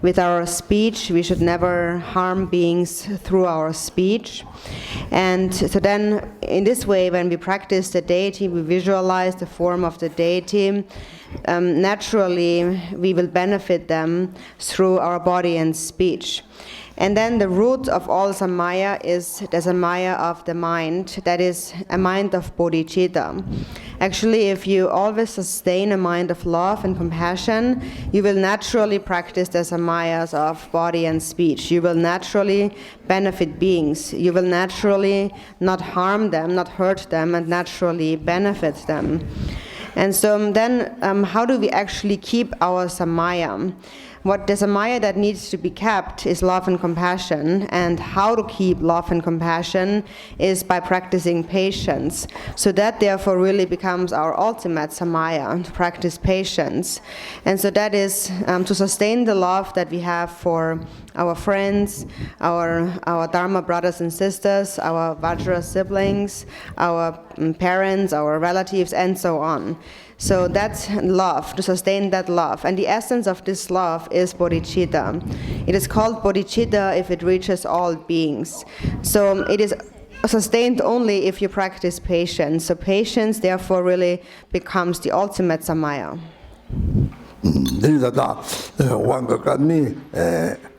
With our speech, we should never harm beings through our speech. And so then, in this way, when we practice the deity, we visualize the form of the deity. Naturally, we will benefit them through our body and speech. And then the root of all Samaya is the Samaya of the mind, that is a mind of bodhichitta. Actually, if you always sustain a mind of love and compassion, you will naturally practice the Samayas of body and speech. You will naturally benefit beings. You will naturally not harm them, not hurt them, and naturally benefit them. And so then, how do we actually keep our Samaya? What the Samaya that needs to be kept is love and compassion, and how to keep love and compassion is by practicing patience. So that therefore really becomes our ultimate Samaya, to practice patience. And so that is to sustain the love that we have for our friends, our Dharma brothers and sisters, our Vajra siblings, our parents, our relatives, and so on. So that's love, to sustain that love. And the essence of this love is bodhicitta. It is called bodhicitta if it reaches all beings. So it is sustained only if you practice patience. So patience, therefore, really becomes the ultimate Samaya. 내리다가 왕가간니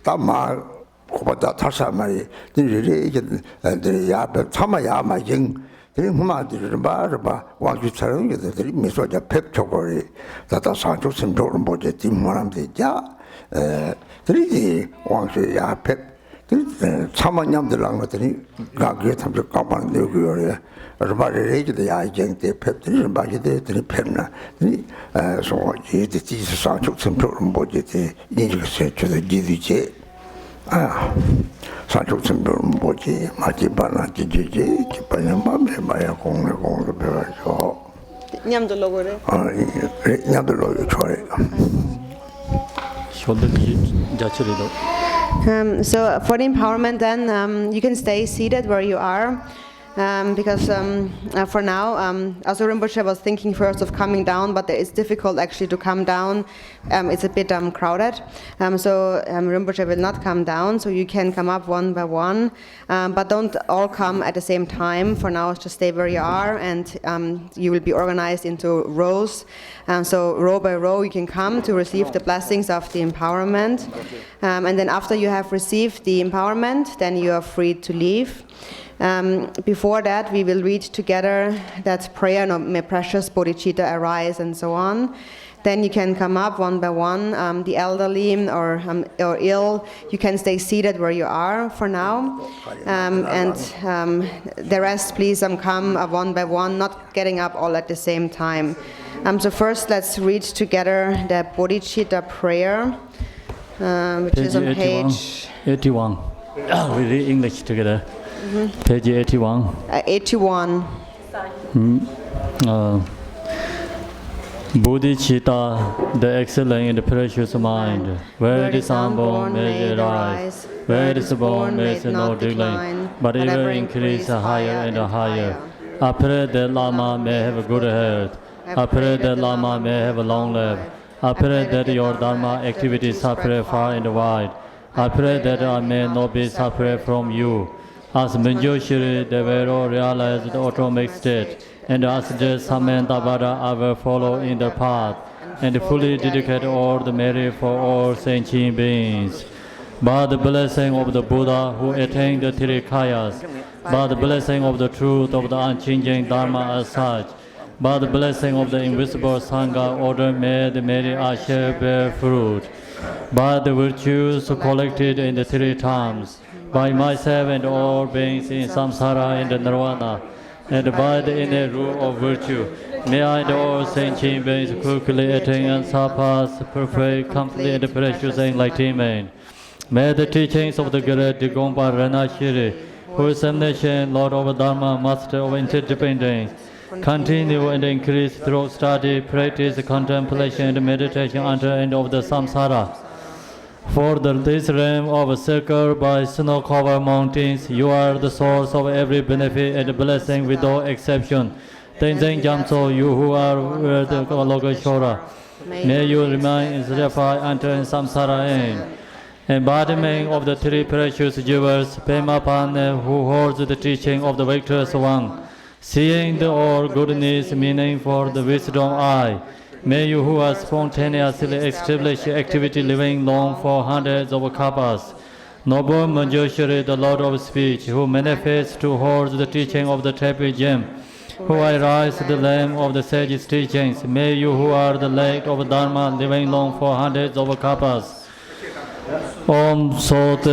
담마 고바다 타사마리 들이 이게 들이 야베 참아야 마징 들이 무마들이 바르바 왕주처럼 이들이 미소자 펩초거리 다다 산주 선조를 보지 뒷모람들이야 들이 왕주 야펩 들이 참아냠들랑 것들이 가게 탐지 까만데 그거래 얼마를 야이쟁때 펩들이 바지데 들이 펩나 들이 소 이제 뒤에서 산주 선조를 보지 이제 저도 지지지 산주 선조를 보지 마지바나 지지지 기빠는 밤에 마야 공을 배워서 냠들로 그래? 냠들로 좋아해. So for the empowerment then, you can stay seated where you are. Because for now, also Rinpoche was thinking first of coming down, but it's difficult actually to come down. It's a bit crowded. So Rinpoche will not come down, so you can come up one by one. But don't all come at the same time. For now, just stay where you are, and you will be organized into rows. So row by row, you can come to receive the blessings of the empowerment. And then after you have received the empowerment, then you are free to leave. Before that, we will read together that prayer, may precious bodhicitta arise, and so on. Then you can come up one by one. The elderly or ill, you can stay seated where you are for now. And the rest, please come one by one, not getting up all at the same time. So first, let's read together the bodhicitta prayer, which is on page 81. We read English together. Page 81. 81. Bodhicitta, the excellent and the precious mind, where it is unborn, may it rise, where it is born, may it not decline, but ever increase higher and higher. I pray that Lama may have good health, I pray that Lama may have a long life. I pray that your Dharma activities spread far and wide. I pray that I may not be separate from you. As Manjushri Devero realized the automic state, and as the Samantavada I will follow in the path, and fully dedicate all the merit for all sentient beings. By the blessing of the Buddha who attained the three kayas, by the blessing of the truth of the unchanging Dharma as such, by the blessing of the invisible Sangha order may the merit I shall bear fruit, by the virtues collected in the three times, by myself and all beings in samsara and nirvana, and by the innate rule of virtue, may I and all sentient beings quickly attain and surpass perfect, complete and precious enlightenment. May the teachings of the great Drikung Ranashiri, who is omniscient, Lord of Dharma, Master of interdependence, continue and increase through study, practice, contemplation, and meditation until the end of the samsara. For this realm of circled by snow-covered mountains, you are the source of every benefit and blessing without exception. Tenzin Jamso, you who are the Logashora, may you remain in Surya until samsara end. Embodiment of the three precious jewels, Pemapane, who holds the teaching of the victorious one, seeing the all goodness meaning for the wisdom eye. May you who are spontaneously established activity living long for hundreds of kalpas. Noble Manjushri, the Lord of Speech, who manifests to hold the teaching of the Tepi gem, who arise the lamb of the sage's teachings. May you who are the leg of Dharma living long for hundreds of kalpas. Om Sot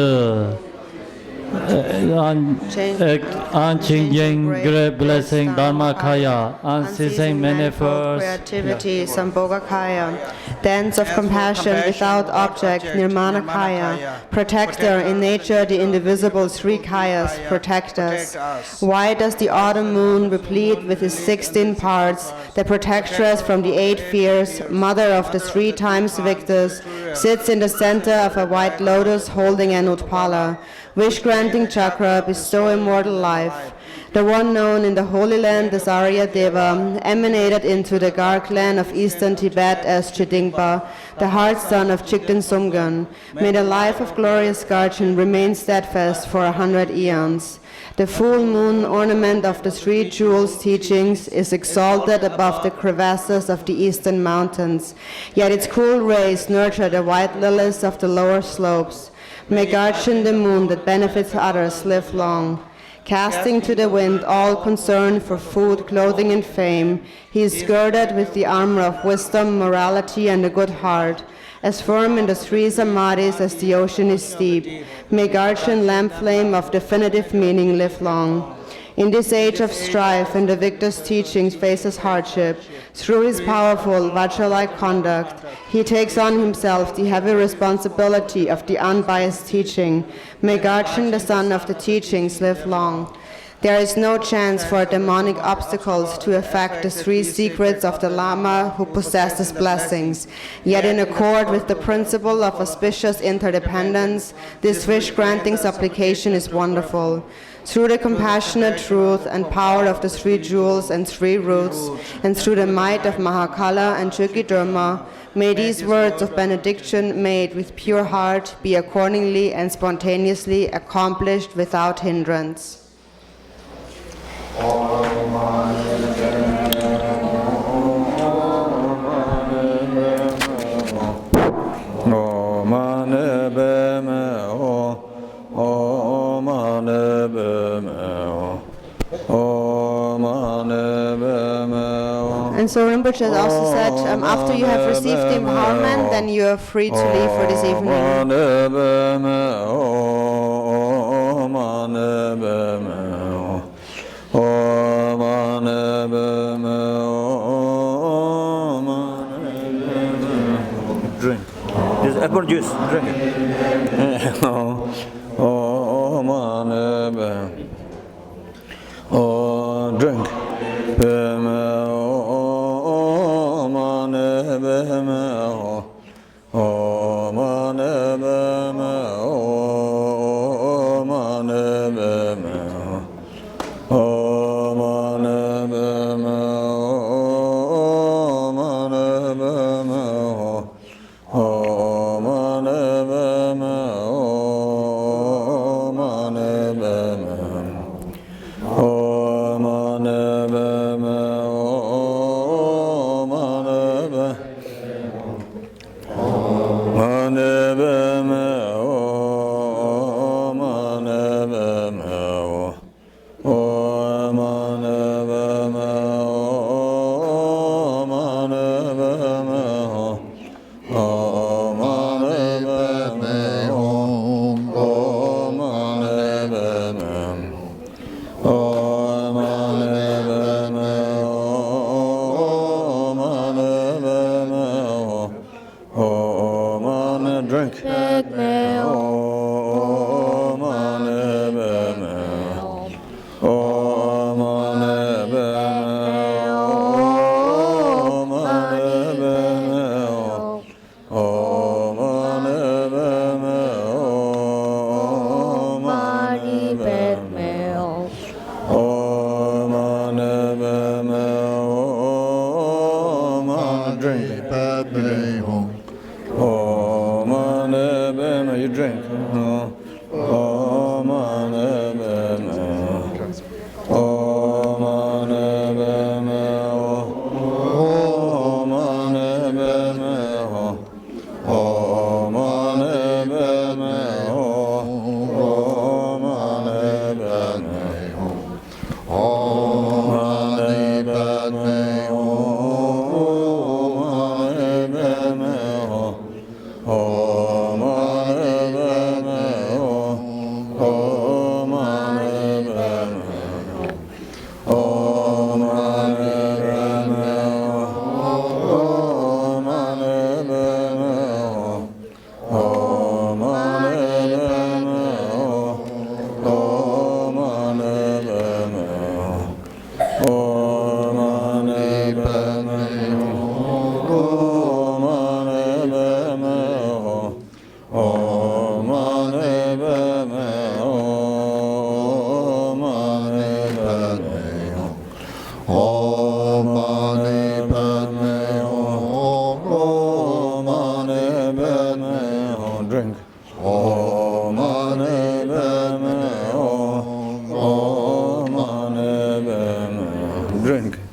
unchanging great blessing Dharma Kaya, unceasing manifold creativity Sambhogakaya, dance of compassion without object Nirmana Kaya, protector in nature the indivisible Sri Kayas, protect us. Why does the autumn moon replete with his 16 parts, the protectress from the 8 fears, mother of the 3 times victors, sits in the center of a white lotus holding an utpala, wish-granting chakra, bestow immortal life. The one known in the Holy Land as Arya Deva, emanated into the Gar clan of eastern Tibet as Chidingpa, the heart son of Chikden Sumgan. May the life of glorious Garchen remain steadfast for 100 eons. The full moon ornament of the 3 jewels teachings is exalted above the crevasses of the eastern mountains, yet its cool rays nurture the white lilies of the lower slopes. May Garchen the moon that benefits others live long. Casting to the wind all concern for food, clothing, and fame, he is girded with the armor of wisdom, morality, and a good heart. As firm in the 3 samadhis as the ocean is deep, may Garchen lamp flame of definitive meaning live long. In this age of strife and the victor's teachings faces hardship, through his powerful Vajra-like conduct, he takes on himself the heavy responsibility of the unbiased teaching. May Garchen, the son of the teachings, live long. There is no chance for demonic obstacles to affect the 3 secrets of the Lama who possesses blessings. Yet in accord with the principle of auspicious interdependence, this wish-granting supplication is wonderful. Through the compassionate truth and power of the 3 jewels and 3 roots, and through the might of Mahakala and Dharma, may these words of benediction made with pure heart be accordingly and spontaneously accomplished without hindrance. And so Rinpoche has also said, after you have received the empowerment, then you are free to leave for this evening. Drink. This apple juice, drink it. Drink.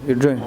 You drink.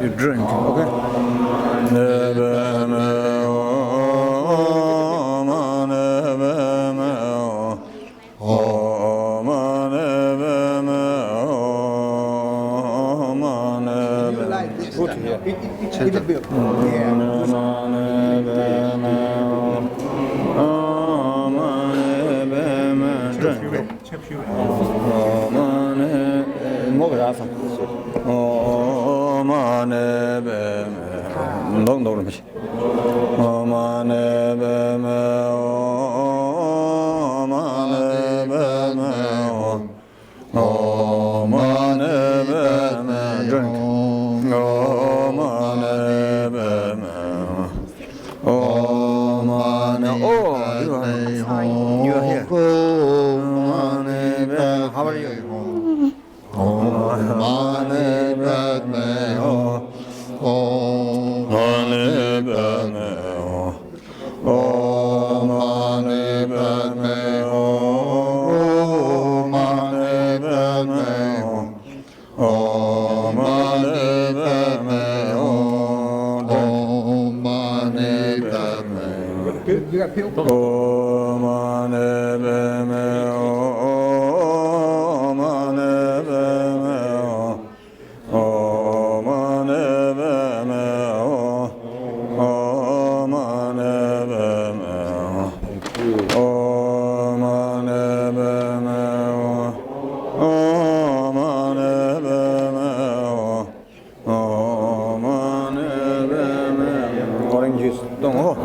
You drink, okay? Put here. It's a bit. You are here. How are you? You got people? Orange juice. Don't go.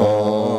Oh